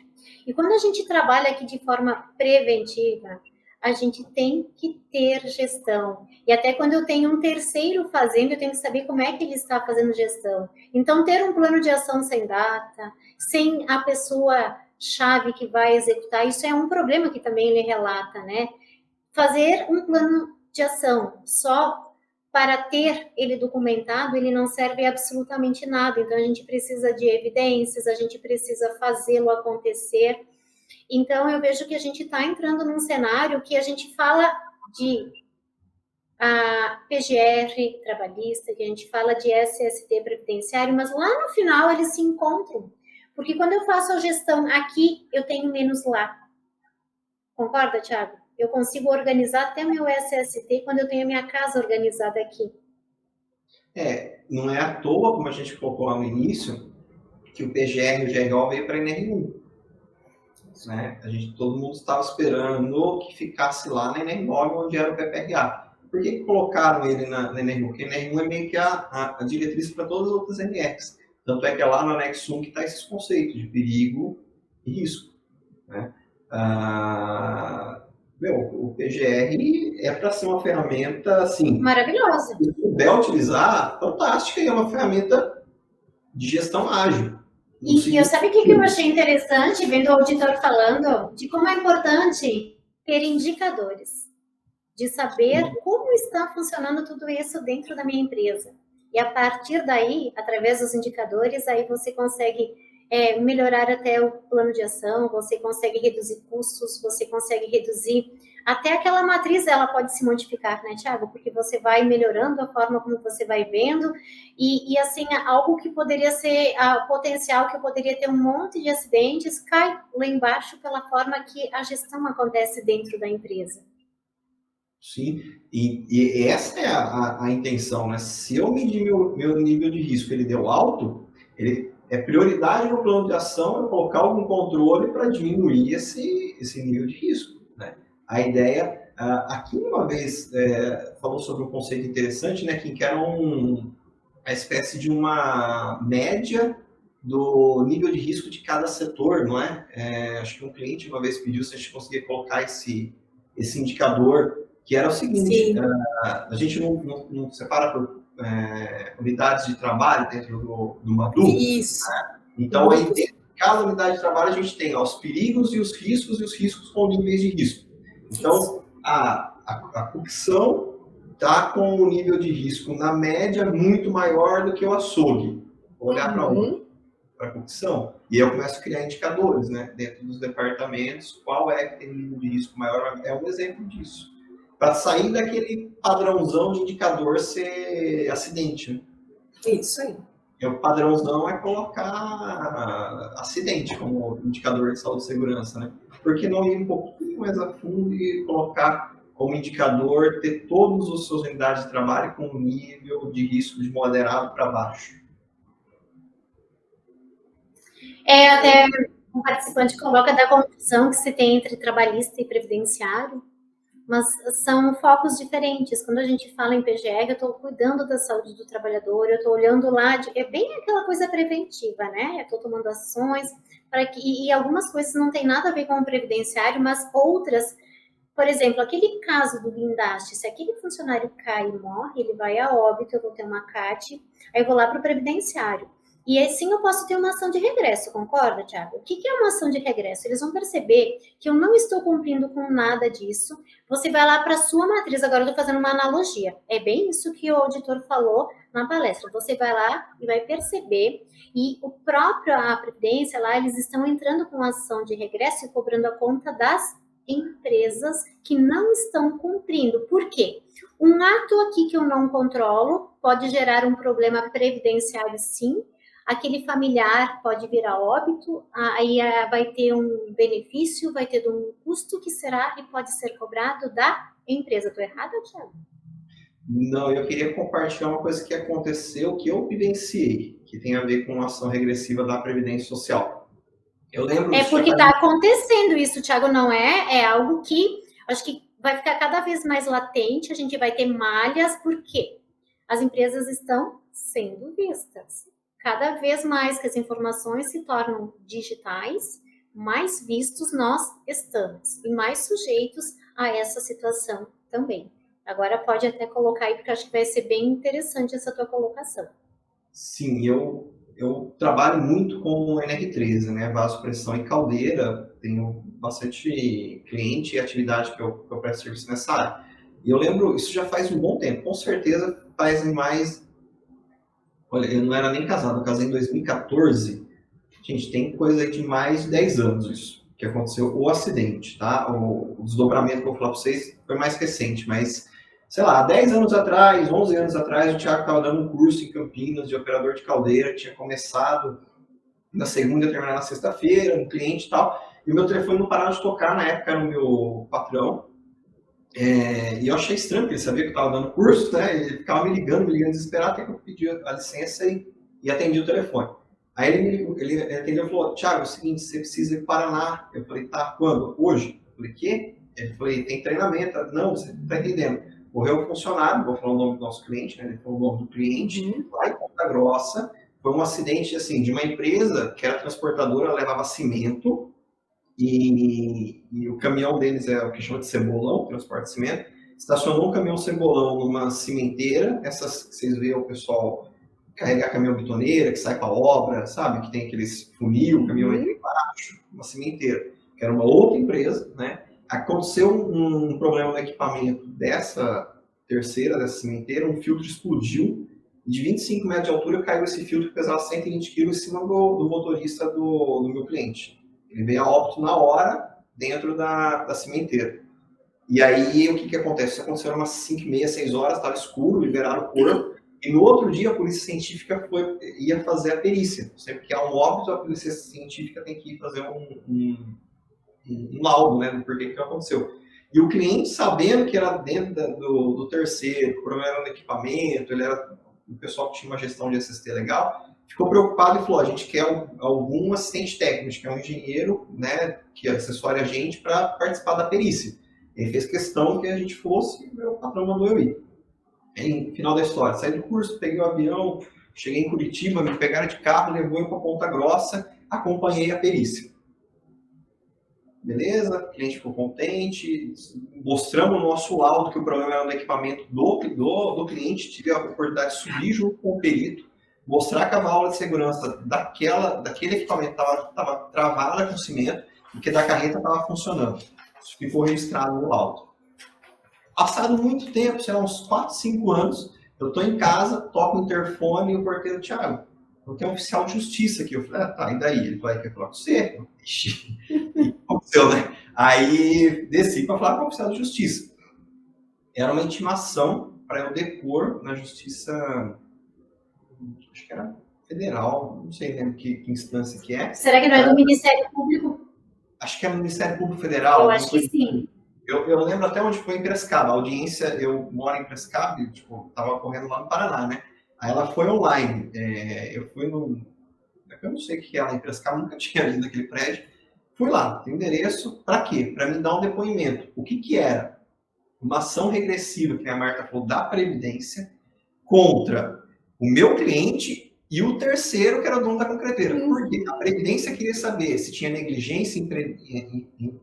Speaker 1: E quando a gente trabalha aqui de forma preventiva, a gente tem que ter gestão. E até quando eu tenho um terceiro fazendo, eu tenho que saber como é que ele está fazendo gestão. Então, ter um plano de ação sem data, sem a pessoa-chave que vai executar, isso é um problema que também ele relata, né? Fazer um plano de ação só para ter ele documentado, ele não serve absolutamente nada. Então, a gente precisa de evidências, a gente precisa fazê-lo acontecer. Então, eu vejo que a gente está entrando num cenário que a gente fala de PGR trabalhista, que a gente fala de SST previdenciário, mas lá no final eles se encontram. Porque quando eu faço a gestão aqui, eu tenho menos lá. Concorda, Thiago? Eu consigo organizar até meu SST quando eu tenho a minha casa organizada aqui.
Speaker 3: Não é à toa, como a gente colocou lá no início, que o PGR e o GRO veio para a NR1. Né? Todo mundo estava esperando que ficasse lá na NR9, onde era o PPRA. Por que colocaram ele na NR1? Porque a NR1 é meio que a diretriz para todas as outras NRs. Tanto é que é lá no anexo 1 que está esses conceitos de perigo e risco. Né? O PGR é para ser uma ferramenta assim,
Speaker 1: maravilhosa.
Speaker 3: Se puder utilizar, fantástica, e é uma ferramenta de gestão ágil.
Speaker 1: E eu sabe o que eu achei interessante, vendo o auditor falando, de como é importante ter indicadores, de saber como está funcionando tudo isso dentro da minha empresa. E a partir daí, através dos indicadores, aí você consegue melhorar até o plano de ação, você consegue reduzir custos, você consegue reduzir até aquela matriz, ela pode se modificar, né, Thiago? Porque você vai melhorando a forma como você vai vendo e assim, algo que poderia ser potencial, que eu poderia ter um monte de acidentes, cai lá embaixo pela forma que a gestão acontece dentro da empresa.
Speaker 3: Sim, e essa é a intenção, né? Se eu medir meu nível de risco, ele deu alto, ele é prioridade no plano de ação eu colocar algum controle para diminuir esse nível de risco, né? A ideia, aqui uma vez falou sobre um conceito interessante, né? Que era uma espécie de uma média do nível de risco de cada setor, não é? Acho que um cliente uma vez pediu se a gente conseguia colocar esse indicador, que era o seguinte, a gente não separa por unidades de trabalho dentro do Madu.
Speaker 2: Isso.
Speaker 3: Né? Então, aí dentro de cada unidade de trabalho, a gente tem os perigos e os riscos com níveis de risco. Então, a cocção está com um nível de risco, na média, muito maior do que o açougue. Vou olhar para onde? Para a cocção. E eu começo a criar indicadores, né? Dentro dos departamentos, qual é que tem um nível de risco maior. É um exemplo disso. Para sair daquele padrãozão de indicador ser acidente. Né?
Speaker 2: Isso aí.
Speaker 3: o padrãozão é colocar acidente como indicador de saúde e segurança, né? Por que não ir um pouquinho mais a fundo e colocar como indicador ter todas as suas unidades de trabalho com um nível de risco de moderado para baixo?
Speaker 1: Até um participante coloca da confusão que se tem entre trabalhista e previdenciário, mas são focos diferentes. Quando a gente fala em PGR, eu estou cuidando da saúde do trabalhador, eu estou olhando lá, é bem aquela coisa preventiva, né? Eu estou tomando ações, e algumas coisas não tem nada a ver com o previdenciário, mas outras, por exemplo, aquele caso do guindaste, se aquele funcionário cai e morre, ele vai a óbito, eu vou ter uma CAT, aí eu vou lá para o previdenciário. E assim eu posso ter uma ação de regresso, concorda, Thiago? O que é uma ação de regresso? Eles vão perceber que eu não estou cumprindo com nada disso. Você vai lá para a sua matriz, agora eu estou fazendo uma analogia. É bem isso que o auditor falou na palestra. Você vai lá e vai perceber, e o próprio, a Previdência lá, eles estão entrando com ação de regresso e cobrando a conta das empresas que não estão cumprindo. Por quê? Um ato aqui que eu não controlo pode gerar um problema previdenciário, sim. Aquele familiar pode vir a óbito, aí vai ter um benefício, vai ter um custo que será e pode ser cobrado da empresa. Estou errada, Thiago?
Speaker 3: Não, eu queria compartilhar uma coisa que aconteceu, que eu vivenciei, que tem a ver com a ação regressiva da Previdência Social. Eu lembro...
Speaker 1: É porque está acontecendo isso, Thiago, não é? É algo que acho que vai ficar cada vez mais latente, a gente vai ter malhas, porque as empresas estão sendo vistas. Cada vez mais que as informações se tornam digitais, mais vistos nós estamos e mais sujeitos a essa situação também. Agora pode até colocar aí, porque acho que vai ser bem interessante essa tua colocação.
Speaker 3: Sim, eu trabalho muito com NR13, né, vasopressão e caldeira, tenho bastante cliente e atividade que eu presto serviço nessa área. E eu lembro, isso já faz um bom tempo, com certeza faz mais... Olha, eu não era nem casado, eu casei em 2014. Gente, tem coisa aí de mais de 10 anos isso, que aconteceu o acidente, tá? O desdobramento que eu vou falar para vocês foi mais recente, mas, sei lá, 10 anos atrás, 11 anos atrás, o Thiago estava dando um curso em Campinas de operador de caldeira, tinha começado na segunda e terminar na sexta-feira, um cliente e tal, e o meu telefone não parava de tocar, na época era o meu patrão, e eu achei estranho, porque ele sabia que eu estava dando curso, né? Ele ficava me ligando desesperado, até que eu pedi a licença e atendi o telefone. Aí ele atendeu e falou: Thiago, é o seguinte, você precisa ir para o Paraná. Eu falei: tá, quando? Hoje? Eu falei: quê? Ele falou: tem treinamento. Não, você não está entendendo. Morreu um funcionário, vou falar o nome do nosso cliente, né? Ele falou o nome do cliente, lá em Ponta Grossa. Foi um acidente, assim, de uma empresa que era transportadora, levava cimento, e o caminhão deles é o que chama de cebolão, transporte de cimento. Estacionou um caminhão cebolão numa cimenteira, essas que vocês veem o pessoal carregar caminhão bitoneira, que sai para obra, sabe? Que tem aqueles funil, caminhão entra embaixo, uma cimenteira, que era uma outra empresa, né? Aconteceu um problema no equipamento dessa cimenteira, um filtro explodiu, e de 25 metros de altura caiu esse filtro que pesava 120 kg em cima do motorista do meu cliente. Ele veio a óbito na hora, dentro da cimenteira. E aí, o que acontece? Isso aconteceu umas 5h30, 6 horas, estava escuro, liberaram o corpo, e no outro dia a polícia científica ia fazer a perícia. Sempre que há um óbito, a polícia científica tem que ir fazer um laudo, né, do porquê que aconteceu. E o cliente, sabendo que era dentro do terceiro, o problema era no equipamento, ele era o pessoal que tinha uma gestão de SST legal, ficou preocupado e falou: a gente quer algum assistente técnico, a gente quer um engenheiro, né, que assessore a gente para participar da perícia. Ele fez questão que a gente fosse, e o patrão mandou eu ir. Em final da história, saí do curso, peguei o avião, cheguei em Curitiba, me pegaram de carro, levou eu para Ponta Grossa, acompanhei a perícia. Beleza, o cliente ficou contente, mostramos o nosso laudo que o problema era no equipamento do cliente, tive a oportunidade de subir junto com o perito, mostrar que a válvula de segurança daquele equipamento estava travada com cimento e que da carreta estava funcionando. Isso ficou registrado no laudo. Passado muito tempo, sei lá, uns 4, 5 anos, eu estou em casa, toco o interfone e o porteiro: Thiago, eu tenho um oficial de justiça aqui. Eu falei: tá, e daí? Ele vai querer falar com você? Ixi, aconteceu, né? Aí desci para falar com o oficial de justiça. Era uma intimação para eu depor na justiça, acho que era Federal, não sei né, que instância que é.
Speaker 1: Será que não é do Ministério Público?
Speaker 3: Acho que é no Ministério Público Federal.
Speaker 1: Eu acho que sim.
Speaker 3: Eu lembro até onde foi em Piracicaba. A audiência, eu moro em Piracicaba, e, tava correndo lá no Paraná, né? Aí ela foi online. Eu fui no... Eu não sei o que é lá em Piracicaba, nunca tinha ido naquele prédio. Fui lá, tem endereço, para quê? Para me dar um depoimento. O que era? Uma ação regressiva, que a Marta falou, da Previdência, contra o meu cliente e o terceiro, que era o dono da concreteira. Porque a Previdência queria saber se tinha negligência,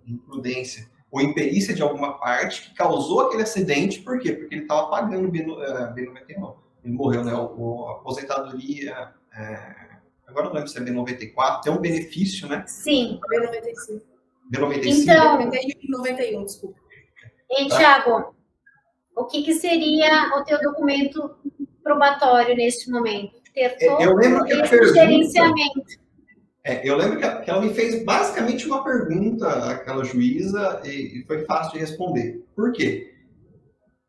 Speaker 3: imprudência ou imperícia de alguma parte que causou aquele acidente. Por quê? Porque ele estava pagando B91. Ele morreu, né? A aposentadoria... agora não lembro se é B94, tem um benefício, né?
Speaker 1: Sim.
Speaker 2: B95.
Speaker 3: B95.
Speaker 1: Então,
Speaker 2: 91, desculpa.
Speaker 1: E, Thiago, o que seria o teu documento probatório neste momento? Ter todo
Speaker 3: eu lembro que
Speaker 1: esse gerenciamento.
Speaker 3: Eu lembro que ela me fez basicamente uma pergunta, aquela juíza, e foi fácil de responder. Por quê?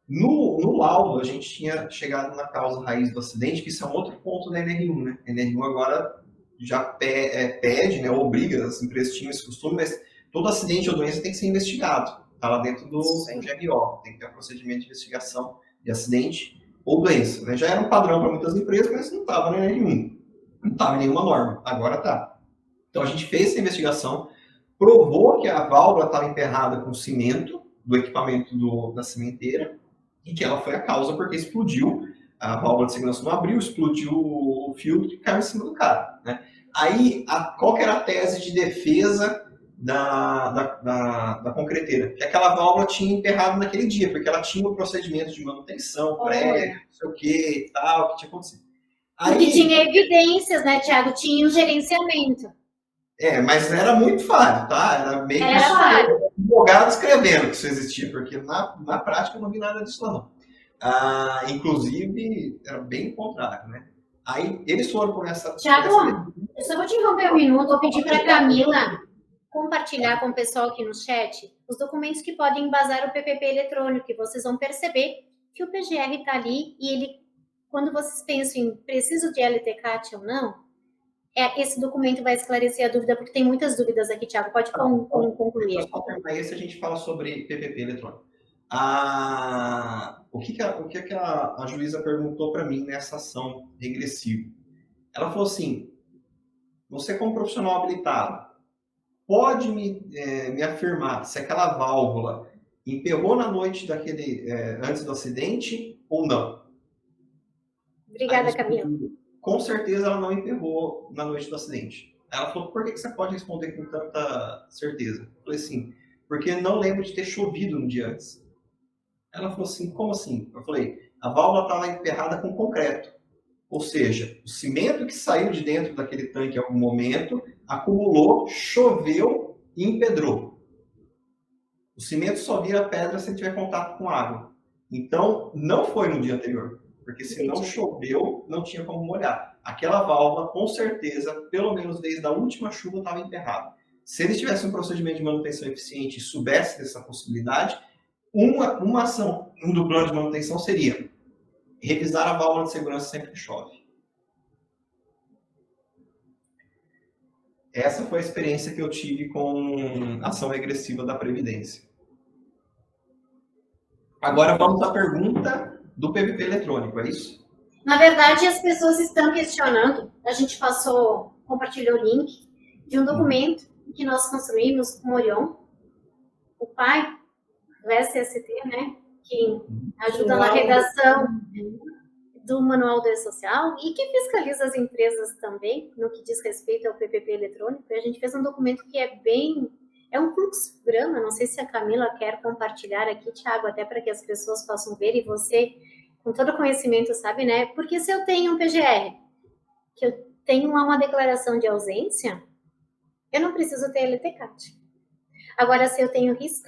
Speaker 3: No laudo, a gente tinha chegado na causa raiz do acidente, que isso é um outro ponto da NR1, né? A NR1 agora já pede, né, obriga, as empresas tinham esse costume, mas todo acidente ou doença tem que ser investigado. Está lá dentro do GRO, tem que ter um procedimento de investigação de acidente ou doença. Né? Já era um padrão para muitas empresas, mas não estava na NR1. Não estava em nenhuma norma, agora está. Então a gente fez essa investigação, provou que a válvula estava emperrada com cimento do equipamento da cimenteira e que ela foi a causa porque explodiu, a válvula de segurança não abriu, explodiu o filtro e caiu em cima do cara. Né? Aí, qual que era a tese de defesa da concreteira? Que aquela válvula tinha emperrado naquele dia, porque ela tinha o procedimento de manutenção prévia, não sei o que e tal, que tinha acontecido.
Speaker 1: Porque tinha evidências, né, Thiago? Tinha um gerenciamento.
Speaker 3: Mas era muito falho, tá? Era meio que advogado escrevendo que isso existia, porque na prática eu não vi nada disso não. Inclusive, era bem o contrário, né? Aí eles foram por essa...
Speaker 1: Thiago, eu só vou te interromper um minuto, vou pedir para a Camila compartilhar com o pessoal aqui no chat os documentos que podem embasar o PPP eletrônico, que vocês vão perceber que o PGR está ali e ele, quando vocês pensam em preciso de LTCAT ou não, esse documento vai esclarecer a dúvida, porque tem muitas dúvidas aqui, Thiago. Pode concluir.
Speaker 3: Deixa eu só terminar esse, a gente fala sobre PPP eletrônico. O que a juíza perguntou para mim nessa ação regressiva? Ela falou assim, você como profissional habilitado, pode me afirmar se aquela válvula emperrou na noite antes do acidente ou não?
Speaker 1: Obrigada, Camila.
Speaker 3: Com certeza ela não emperrou na noite do acidente. Ela falou, por que você pode responder com tanta certeza? Eu falei assim, porque não lembro de ter chovido no dia antes. Ela falou assim, como assim? Eu falei, a válvula estava emperrada com concreto. Ou seja, o cimento que saiu de dentro daquele tanque em algum momento, acumulou, choveu e empedrou. O cimento só vira pedra se tiver contato com água. Então, não foi no dia anterior. Porque se não choveu, não tinha como molhar. Aquela válvula, com certeza, pelo menos desde a última chuva, estava emperrada. Se eles tivessem um procedimento de manutenção eficiente e soubessem dessa possibilidade, uma ação do plano de manutenção seria revisar a válvula de segurança sempre que chove. Essa foi a experiência que eu tive com ação regressiva da Previdência. Agora vamos à pergunta do PPP eletrônico, é isso?
Speaker 1: Na verdade, as pessoas estão questionando. A gente compartilhou o link de um documento que nós construímos com o Orion, o pai do SST, né? Que ajuda na redação do Manual do E-Social e que fiscaliza as empresas também no que diz respeito ao PPP eletrônico. E a gente fez um documento que é um fluxograma, não sei se a Camila quer compartilhar aqui, Thiago, até para que as pessoas possam ver e você, com todo conhecimento, sabe, né? Porque se eu tenho um PGR, que eu tenho lá uma declaração de ausência, eu não preciso ter LTCAT. Agora, se eu tenho risco,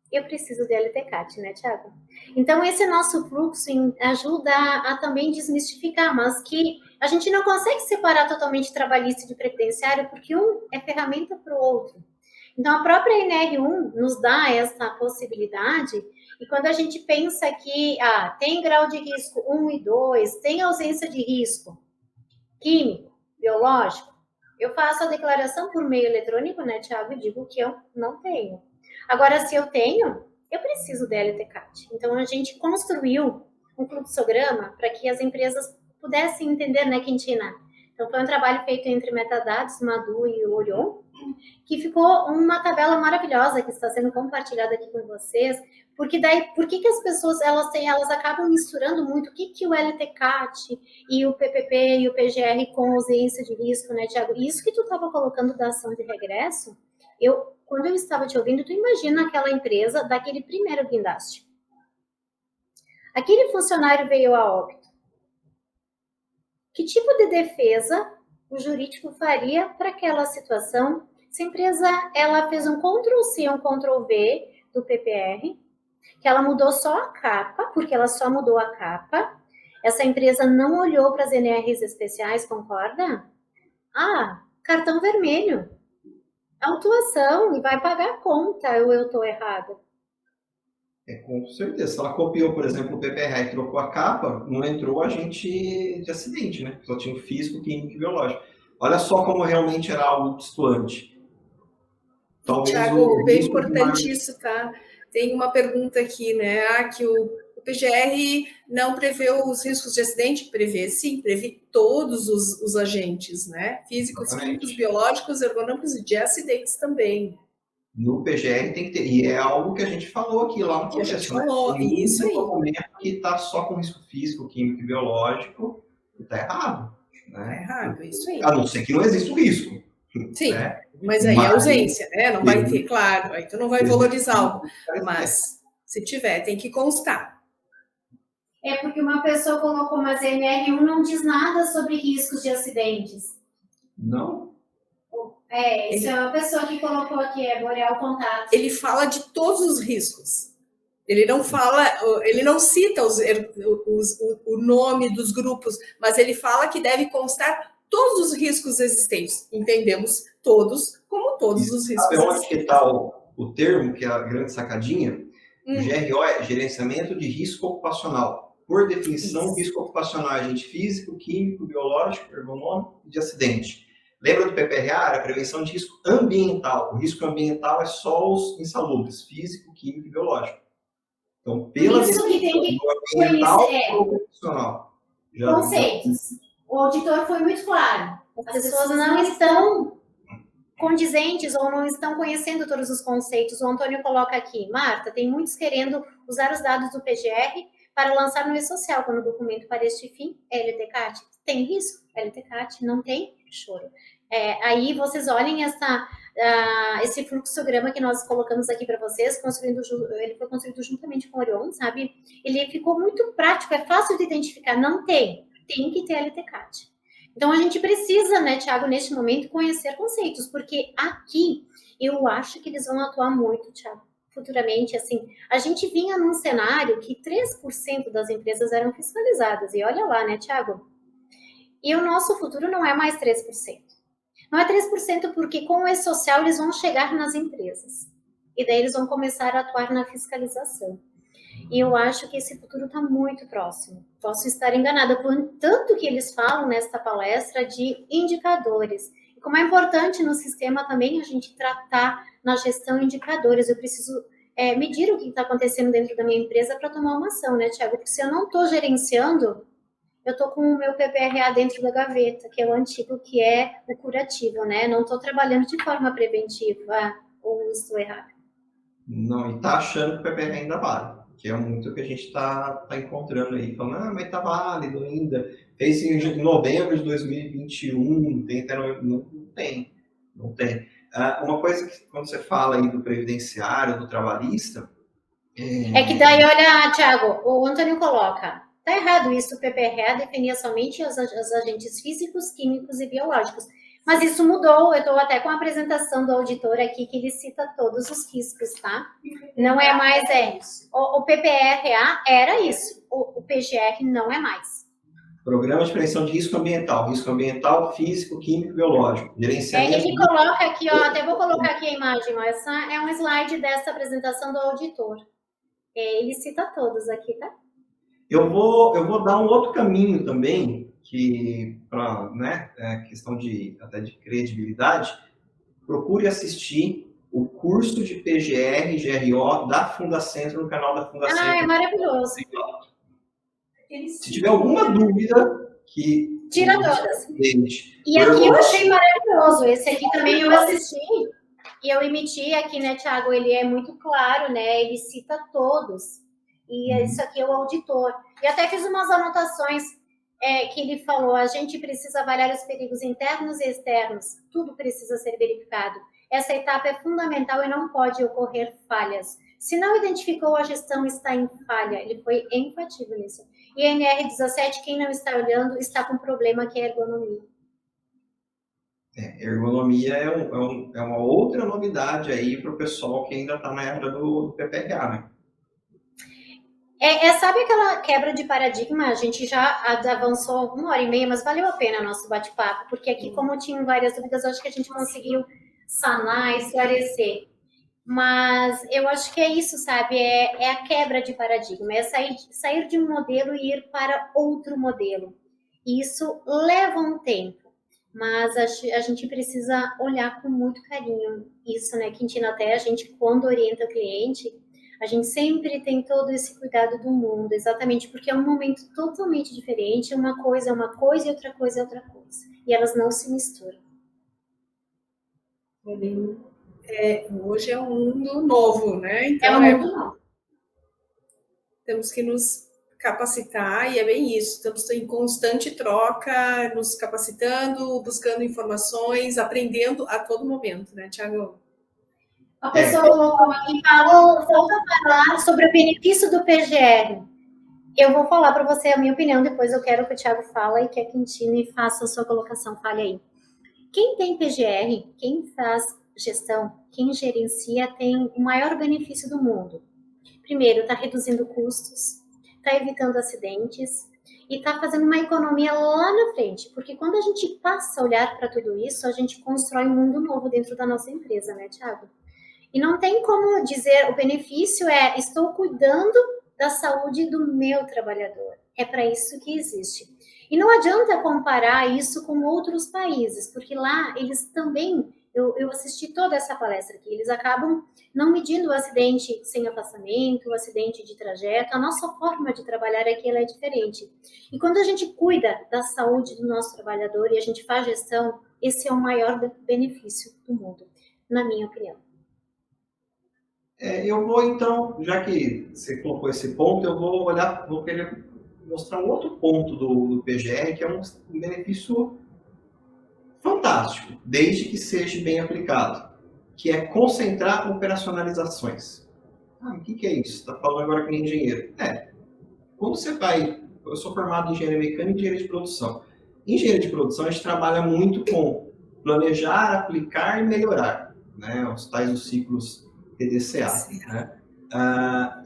Speaker 1: eu preciso de LTCAT, né, Thiago? Então, esse nosso fluxo ajuda a também desmistificar, mas que a gente não consegue separar totalmente trabalhista de previdenciário, porque um é ferramenta para o outro. Então, a própria NR1 nos dá essa possibilidade, e quando a gente pensa que tem grau de risco 1 e 2, tem ausência de risco, químico, biológico, eu faço a declaração por meio eletrônico, né, Tiago, e digo que eu não tenho. Agora, se eu tenho, eu preciso da LTCAT. Então, a gente construiu um fluxograma para que as empresas pudessem entender, né, Quintina? Então, foi um trabalho feito entre Metadados, Madu e o Orion, que ficou uma tabela maravilhosa que está sendo compartilhada aqui com vocês, porque daí, por que as pessoas, elas acabam misturando muito o que o LTCAT e o PPP e o PGR com ausência de risco, né, Tiago? Isso que tu estava colocando da ação de regresso, quando eu estava te ouvindo, tu imagina aquela empresa daquele primeiro guindaste. Aquele funcionário veio a óbito. Que tipo de defesa o jurídico faria para aquela situação? Se a empresa ela fez um Ctrl+C, um Ctrl+V do PPR, que ela mudou só a capa, porque ela só mudou a capa. Essa empresa não olhou para as NRs especiais, concorda? Ah, cartão vermelho. Autuação e vai pagar a conta, ou eu estou errada?
Speaker 3: Com certeza. Se ela copiou, por exemplo, o PPR e trocou a capa, não entrou agente de acidente, né? Só tinha o físico, químico e biológico. Olha só como realmente era algo distoante.
Speaker 2: Tiago, bem importante isso, tá? Tem uma pergunta aqui, né? Que o PGR não prevê os riscos de acidente? Prevê, sim, prevê todos os agentes, né? Físicos, químicos, biológicos, ergonômicos e de acidentes também.
Speaker 3: No PGR tem que ter, e é algo que a gente falou aqui lá no começo.
Speaker 2: A gente falou,
Speaker 3: tem
Speaker 2: isso aí.
Speaker 3: documento que está só com risco físico, químico e biológico, está errado. Né?
Speaker 2: Está errado, isso aí.
Speaker 3: A não ser que não exista o risco.
Speaker 2: Sim, né? Mas aí é ausência, né? Não vai ter, claro, aí tu não vai valorizar algo. Mas se tiver, tem que constar.
Speaker 1: É porque uma pessoa colocou, mas NR1 não diz nada sobre riscos de acidentes.
Speaker 3: Não?
Speaker 1: Isso é uma pessoa que colocou aqui, é Boreal Contato.
Speaker 2: Ele fala de todos os riscos. Ele não fala, ele não cita o nome dos grupos, mas ele fala que deve constar todos os riscos existentes. Entendemos todos como todos os riscos
Speaker 3: existentes. Sabe onde que está o termo, que é a grande sacadinha? O GRO é Gerenciamento de Risco Ocupacional. Por definição, risco ocupacional é agente físico, químico, biológico, ergonômico e de acidente. Lembra do PPRA? Era prevenção de risco ambiental. O risco ambiental é só os insalubres, físico, químico e biológico. Então, pela
Speaker 1: isso que tem que
Speaker 3: ambiental profissional.
Speaker 1: Conceitos. O auditor foi muito claro. As pessoas não estão condizentes ou não estão conhecendo todos os conceitos. O Antônio coloca aqui, Marta, tem muitos querendo usar os dados do PGR para lançar no e-social, quando o documento para este fim é LTCAT. Tem risco? LTCAT não tem? Choro. Aí vocês olhem esse fluxograma que nós colocamos aqui para vocês, ele foi construído juntamente com o Orion, sabe? Ele ficou muito prático, é fácil de identificar. Não tem que ter LTCAT. Então, a gente precisa, né, Tiago, neste momento, conhecer conceitos, porque aqui eu acho que eles vão atuar muito, Tiago, futuramente. Assim, a gente vinha num cenário que 3% das empresas eram fiscalizadas, e olha lá, né, Tiago? E o nosso futuro não é mais 3%. Não é 3% porque com o e-social eles vão chegar nas empresas. E daí eles vão começar a atuar na fiscalização. E eu acho que esse futuro está muito próximo. Posso estar enganada, por tanto que eles falam nesta palestra de indicadores. E como é importante no sistema também a gente tratar na gestão indicadores. Eu preciso medir o que está acontecendo dentro da minha empresa para tomar uma ação, né, Tiago? Porque se eu não estou gerenciando, eu estou com o meu PPRA dentro da gaveta, que é o antigo, que é o curativo, né? Não estou trabalhando de forma preventiva, ou estou errado?
Speaker 3: Não, e está achando que o PPRA ainda vale. Que é muito que a gente está encontrando aí, falando, mas está válido ainda. Fez em novembro de 2021, não tem. Uma coisa que quando você fala aí do previdenciário, do trabalhista...
Speaker 1: É que daí, olha, Tiago, o Antônio coloca, tá errado isso, o PPRA definia somente os agentes físicos, químicos e biológicos. Mas isso mudou, eu estou até com a apresentação do auditor aqui, que ele cita todos os riscos, tá? Não é mais, o PPRA era isso, o PGR não é mais.
Speaker 3: Programa de prevenção de risco ambiental físico, químico e biológico. Gerenciamento...
Speaker 1: Ele coloca aqui, ó, até vou colocar aqui a imagem, ó, essa é um slide dessa apresentação do auditor. Ele cita todos aqui, tá?
Speaker 3: Eu vou dar um outro caminho também, que para, né, questão até de credibilidade, procure assistir o curso de PGR e GRO da Fundacentro, no canal da Fundacentro.
Speaker 1: É maravilhoso.
Speaker 3: Se tiver alguma dúvida, que
Speaker 1: tira todas.
Speaker 3: Gente,
Speaker 1: e aqui eu achei maravilhoso. Esse aqui também eu assisti e eu emiti aqui, né, Thiago? Ele é muito claro, né? Ele cita todos. E isso aqui é o auditor. E até fiz umas anotações que ele falou: a gente precisa avaliar os perigos internos e externos. Tudo precisa ser verificado. Essa etapa é fundamental e não pode ocorrer falhas. Se não identificou, a gestão está em falha. Ele foi enfático nisso. E a NR17, quem não está olhando, está com um problema que é a ergonomia.
Speaker 3: Ergonomia é uma outra novidade aí para o pessoal que ainda está na era do PPRA, né?
Speaker 1: Sabe aquela quebra de paradigma? A gente já avançou 1h30, mas valeu a pena nosso bate-papo, porque aqui, como tinham várias dúvidas, acho que a gente conseguiu sanar, esclarecer. Mas eu acho que é isso, sabe? É a quebra de paradigma, é sair de um modelo e ir para outro modelo. E isso leva um tempo, mas a gente precisa olhar com muito carinho isso, né, Quintino? Até a gente, quando orienta o cliente, a gente sempre tem todo esse cuidado do mundo, exatamente porque é um momento totalmente diferente, uma coisa é uma coisa e outra coisa é outra coisa. E elas não se misturam.
Speaker 2: Hoje é um mundo novo, né? Então,
Speaker 1: um mundo novo.
Speaker 2: Temos que nos capacitar, e é bem isso. Estamos em constante troca, nos capacitando, buscando informações, aprendendo a todo momento, né, Thiago?
Speaker 1: A pessoa colocou aqui, falta falar sobre o benefício do PGR. Eu vou falar para você a minha opinião, depois eu quero que o Thiago fale e que a Quintine faça a sua colocação, fale aí. Quem tem PGR, quem faz gestão, quem gerencia, tem o maior benefício do mundo. Primeiro, está reduzindo custos, está evitando acidentes e está fazendo uma economia lá na frente, porque quando a gente passa a olhar para tudo isso, a gente constrói um mundo novo dentro da nossa empresa, né, Thiago? E não tem como dizer, o benefício estou cuidando da saúde do meu trabalhador. É para isso que existe. E não adianta comparar isso com outros países, porque lá eles também, eu assisti toda essa palestra aqui, eles acabam não medindo o acidente sem afastamento, o acidente de trajeto. A nossa forma de trabalhar aqui ela é diferente. E quando a gente cuida da saúde do nosso trabalhador e a gente faz gestão, esse é o maior benefício do mundo, na minha opinião.
Speaker 3: Eu vou então, já que você colocou esse ponto, eu vou querer mostrar um outro ponto do PGR, que é um benefício fantástico, desde que seja bem aplicado, que é concentrar operacionalizações. O que é isso? Está falando agora que nem engenheiro. Quando você vai... Eu sou formado em engenharia mecânica e engenharia de produção. Em engenharia de produção, a gente trabalha muito com planejar, aplicar e melhorar, né? Os tais dos ciclos PDCA, né?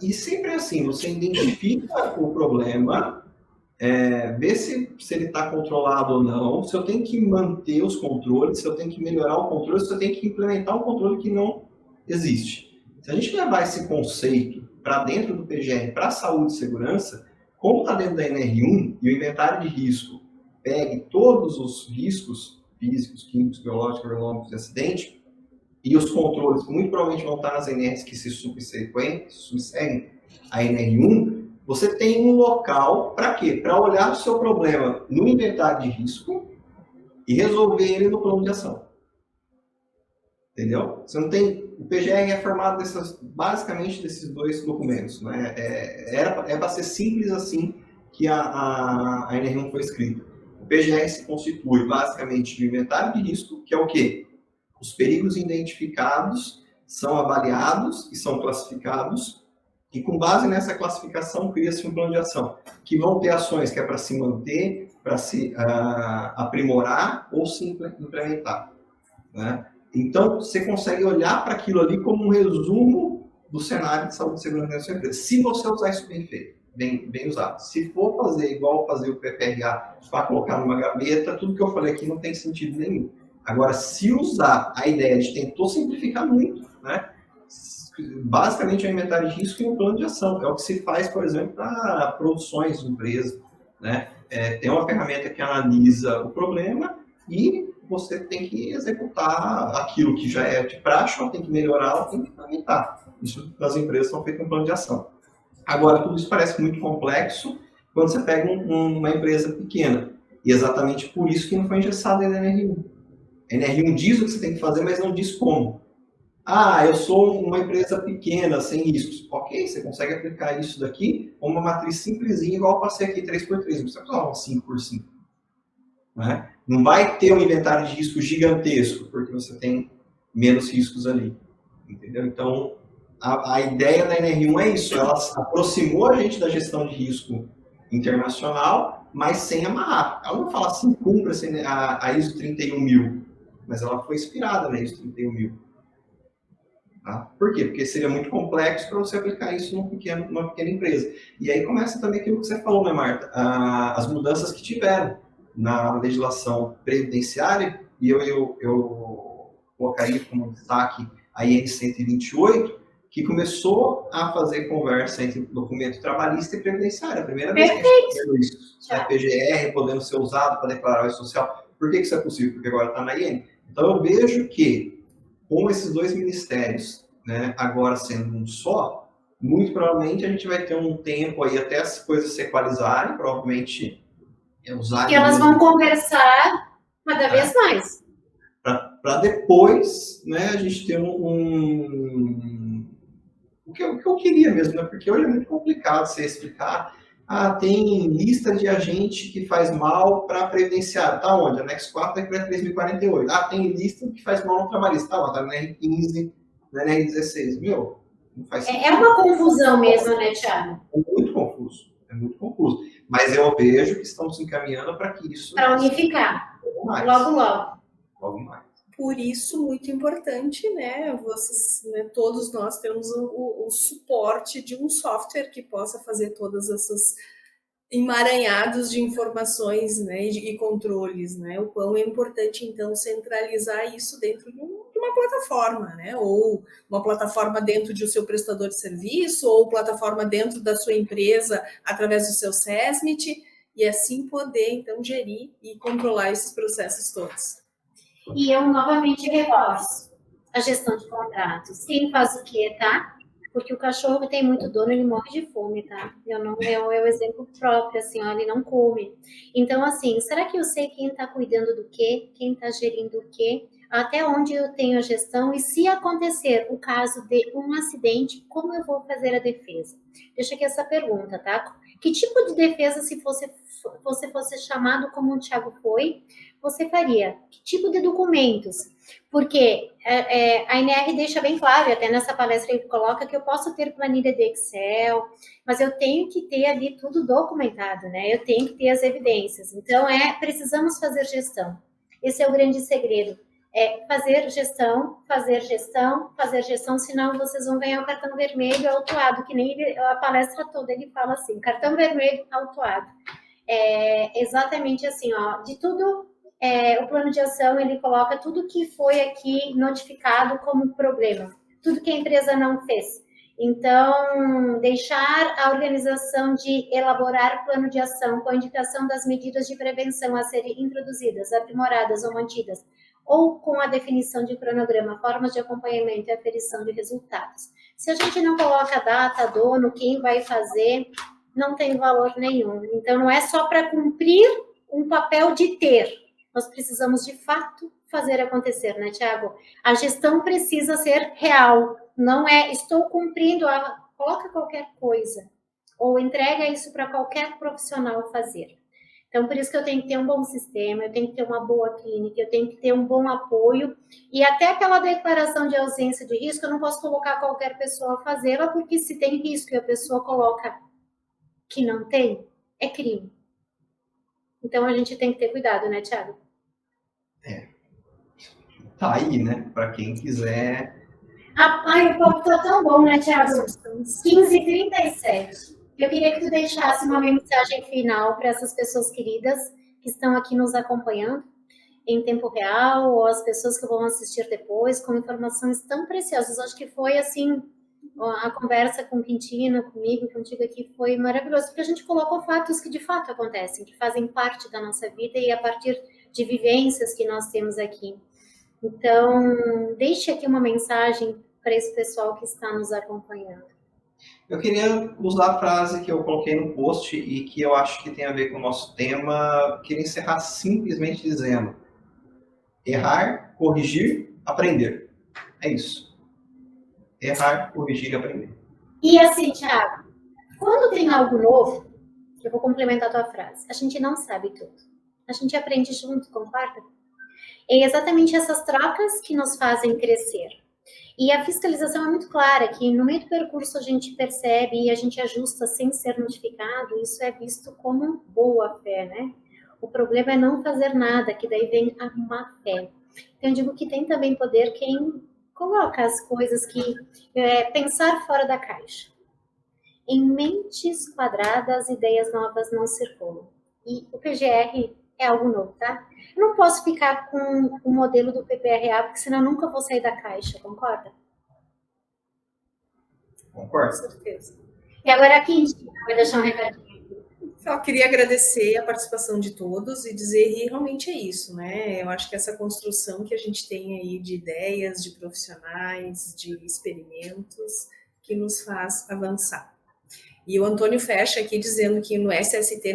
Speaker 3: E sempre é assim, você identifica o problema, vê se ele está controlado ou não, se eu tenho que manter os controles, se eu tenho que melhorar o controle, se eu tenho que implementar um controle que não existe. Se a gente levar esse conceito para dentro do PGR, para saúde e segurança, como está dentro da NR1 e o inventário de risco pegue todos os riscos físicos, químicos, biológicos, ergonômicos de acidente, e os controles muito provavelmente vão estar nas NRs que se subseguem a NR1, você tem um local para quê? Para olhar o seu problema no inventário de risco e resolver ele no plano de ação. Entendeu? Você não tem... O PGR é formado basicamente desses dois documentos, né? É para ser simples assim que a NR1 foi escrita. O PGR se constitui basicamente de inventário de risco, que é o quê? Os perigos identificados são avaliados e são classificados, e com base nessa classificação cria-se um plano de ação, que vão ter ações que é para se manter, para se aprimorar ou se implementar, né? Então, você consegue olhar para aquilo ali como um resumo do cenário de saúde e segurança da sua empresa, se você usar isso bem feito, bem usado. Se for fazer igual fazer o PPRA para colocar numa gaveta, tudo que eu falei aqui não tem sentido nenhum. Agora, se usar a ideia de tentou simplificar muito, né? Basicamente é um inventário de risco e um plano de ação. É o que se faz, por exemplo, para produções de empresa, né? tem uma ferramenta que analisa o problema e você tem que executar aquilo que já é de praxe, ou tem que melhorar, ou tem que implementar. Isso nas empresas são feitos um plano de ação. Agora, tudo isso parece muito complexo quando você pega uma empresa pequena. E exatamente por isso que não foi engessado a NR1. A NR1 diz o que você tem que fazer, mas não diz como. Ah, eu sou uma empresa pequena, sem riscos. Ok, você consegue aplicar isso daqui com uma matriz simplesinha, igual eu passei aqui, 3x3. Não precisa usar uma 5x5. Né? Não vai ter um inventário de risco gigantesco, porque você tem menos riscos ali. Entendeu? Então, a ideia da NR1 é isso. Ela aproximou a gente da gestão de risco internacional, mas sem amarrar. Ela não fala assim, cumpra a ISO 31000, mas ela foi inspirada na ISO 31000. Tá? Por quê? Porque seria muito complexo para você aplicar isso numa pequena empresa. E aí começa também aquilo que você falou, né, Marta? As mudanças que tiveram na legislação previdenciária, e eu colocaria como destaque a IN 128, que começou a fazer conversa entre documento trabalhista e previdenciário. A primeira vez que a gente viu isso. A PGR podendo ser usado para declarar o social. Por que isso é possível? Porque agora está na IN. Então eu vejo que com esses dois ministérios, né, agora sendo um só, muito provavelmente a gente vai ter um tempo aí até as coisas se equalizarem, provavelmente usar...
Speaker 1: Que elas vão conversar cada vez mais.
Speaker 3: Para depois, né, a gente ter o que eu queria mesmo, né, porque hoje é muito complicado você explicar. Ah, tem lista de agente que faz mal para previdenciário. Tá onde? Anexo 4 da Decreto 3048. Ah, tem lista que faz mal no trabalhista. Tá onde? Tá no NR15, no NR16. Meu, não faz sentido.
Speaker 1: É uma confusão mesmo, né, Thiago?
Speaker 3: É muito confuso. É muito confuso. Mas eu vejo que estamos se encaminhando para que isso...
Speaker 1: Para unificar. Logo, logo.
Speaker 3: Logo mais.
Speaker 2: Por isso, muito importante, né? Vocês, né, todos nós temos o suporte de um software que possa fazer todas essas emaranhados de informações, né, e controles, né? O quão é importante, então, centralizar isso dentro de uma plataforma, né? Ou uma plataforma dentro de seu prestador de serviço, ou plataforma dentro da sua empresa através do seu SESMIT, e assim poder, então, gerir e controlar esses processos todos.
Speaker 1: E eu novamente reforço a gestão de contratos. Quem faz o quê, tá? Porque o cachorro tem muito dono, ele morre de fome, tá? É o exemplo próprio, assim, ó, ele não come. Então, assim, será que eu sei quem está cuidando do quê? Quem está gerindo o quê? Até onde eu tenho a gestão? E se acontecer o caso de um acidente, como eu vou fazer a defesa? Deixa aqui essa pergunta, tá? Que tipo de defesa, se você fosse chamado como o Thiago foi, você faria? Que tipo de documentos? Porque a NR deixa bem claro, e até nessa palestra ele coloca que eu posso ter planilha de Excel, mas eu tenho que ter ali tudo documentado, né? Eu tenho que ter as evidências. Então, precisamos fazer gestão. Esse é o grande segredo. Fazer gestão, senão vocês vão ganhar o cartão vermelho autuado, que nem a palestra toda ele fala assim, cartão vermelho autuado. Exatamente assim, ó, de tudo... o plano de ação, ele coloca tudo que foi aqui notificado como problema, tudo que a empresa não fez. Então, deixar a organização de elaborar plano de ação com a indicação das medidas de prevenção a serem introduzidas, aprimoradas ou mantidas, ou com a definição de cronograma, formas de acompanhamento e aferição de resultados. Se a gente não coloca data, dono, quem vai fazer, não tem valor nenhum. Então, não é só para cumprir um papel de ter, nós precisamos, de fato, fazer acontecer, né, Thiago? A gestão precisa ser real, não estou cumprindo, coloca qualquer coisa, ou entrega isso para qualquer profissional fazer. Então, por isso que eu tenho que ter um bom sistema, eu tenho que ter uma boa clínica, eu tenho que ter um bom apoio, e até aquela declaração de ausência de risco, eu não posso colocar qualquer pessoa a fazê-la, porque se tem risco e a pessoa coloca que não tem, é crime. Então, a gente tem que ter cuidado, né, Thiago?
Speaker 3: Tá aí, né? Para quem quiser.
Speaker 1: O papo tá tão bom, né, Thiago? 15h37. Eu queria que tu deixasse uma mensagem final para essas pessoas queridas que estão aqui nos acompanhando em tempo real, ou as pessoas que vão assistir depois, com informações tão preciosas. Acho que foi, assim, a conversa com Quintino, comigo, contigo aqui foi maravilhoso, porque a gente colocou fatos que de fato acontecem, que fazem parte da nossa vida e a partir de vivências que nós temos aqui. Então, deixe aqui uma mensagem para esse pessoal que está nos acompanhando.
Speaker 3: Eu queria usar a frase que eu coloquei no post e que eu acho que tem a ver com o nosso tema. Queria encerrar simplesmente dizendo: errar, corrigir, aprender. É isso. Errar, corrigir e aprender.
Speaker 1: E assim, Thiago, quando tem algo novo, eu vou complementar a tua frase, a gente não sabe tudo. A gente aprende junto, concorda? É exatamente essas trocas que nos fazem crescer. E a fiscalização é muito clara, que no meio do percurso a gente percebe e a gente ajusta sem ser notificado, isso é visto como boa fé, né? O problema é não fazer nada, que daí vem a má fé. Então eu digo que tem também poder quem coloca as coisas que... pensar fora da caixa. Em mentes quadradas, ideias novas não circulam. E o PGR é algo novo, tá? Eu não posso ficar com o modelo do PPRA, porque senão eu nunca vou sair da caixa, concorda?
Speaker 3: Concordo.
Speaker 2: Com certeza.
Speaker 1: E agora a Quintina vai deixar um recadinho.
Speaker 2: Só queria agradecer a participação de todos e dizer que realmente é isso, né? Eu acho que essa construção que a gente tem aí de ideias, de profissionais, de experimentos, que nos faz avançar. E o Antônio fecha aqui dizendo que no SST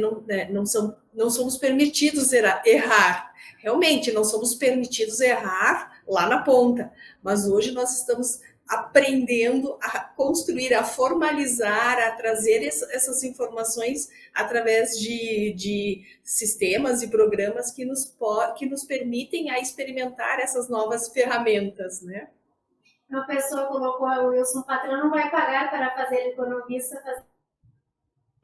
Speaker 2: não somos permitidos errar. Realmente, não somos permitidos errar lá na ponta. Mas hoje nós estamos aprendendo a construir, a formalizar, a trazer essas informações através de sistemas e programas que nos permitem a experimentar essas novas ferramentas, né?
Speaker 1: Uma pessoa colocou, o Wilson, o patrão não vai pagar para fazer economista.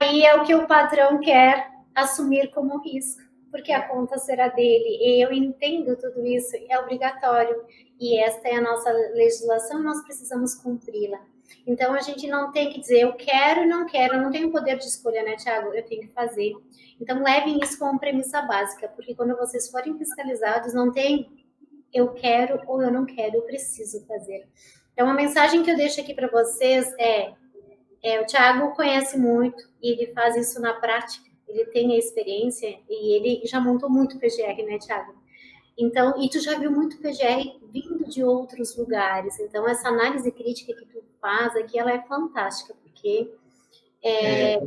Speaker 1: Aí é o que o patrão quer assumir como risco, porque a conta será dele. E eu entendo tudo isso, é obrigatório. E esta é a nossa legislação, nós precisamos cumpri-la. Então, a gente não tem que dizer, eu quero e não quero, eu não tenho poder de escolha, né, Thiago? Eu tenho que fazer. Então, levem isso como premissa básica, porque quando vocês forem fiscalizados, não tem eu quero ou eu não quero, eu preciso fazer. Então, a mensagem que eu deixo aqui para vocês o Thiago conhece muito e ele faz isso na prática, ele tem a experiência e ele já montou muito PGR, né, Thiago? Então, e tu já viu muito PGR vindo de outros lugares, então essa análise crítica que tu faz aqui, ela é fantástica, porque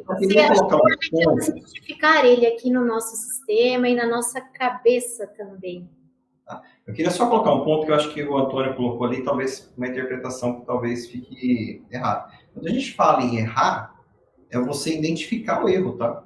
Speaker 1: você identificar ele aqui no nosso sistema e na nossa cabeça também.
Speaker 3: Eu queria só colocar um ponto que eu acho que o Antônio colocou ali, talvez uma interpretação que talvez fique errada. Quando a gente fala em errar, é você identificar o erro, tá?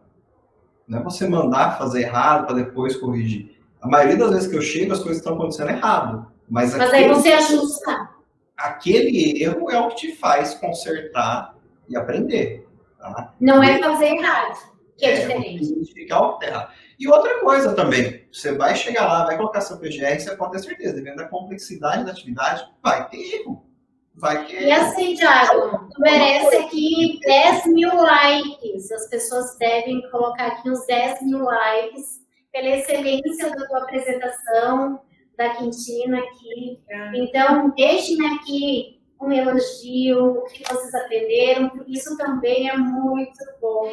Speaker 3: Não é você mandar fazer errado para depois corrigir. A maioria das vezes que eu chego, as coisas estão acontecendo errado. Mas
Speaker 1: aí você ajusta.
Speaker 3: Aquele erro é o que te faz consertar e aprender. Tá?
Speaker 1: Não é fazer errado, que é diferente.
Speaker 3: Identificar o que está errado. E outra coisa também, você vai chegar lá, vai colocar seu PGR, você pode ter certeza, dependendo da complexidade da atividade, vai ter erro. Vai ter...
Speaker 1: E assim, Thiago, tu merece aqui 10 mil likes. As pessoas devem colocar aqui uns 10 mil likes pela excelência da tua apresentação, da Quintina aqui. Então, deixem aqui um elogio, o que vocês aprenderam, porque isso também é muito bom.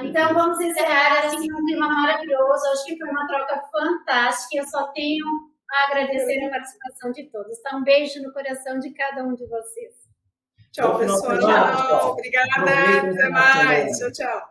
Speaker 1: Então, vamos encerrar assim um clima maravilhoso. Acho que foi uma troca fantástica. Eu só tenho a agradecer a participação de todos. Tá? Um beijo no coração de cada um de vocês.
Speaker 2: Tchau, pessoal. Obrigada. Até mais. Tchau, tchau.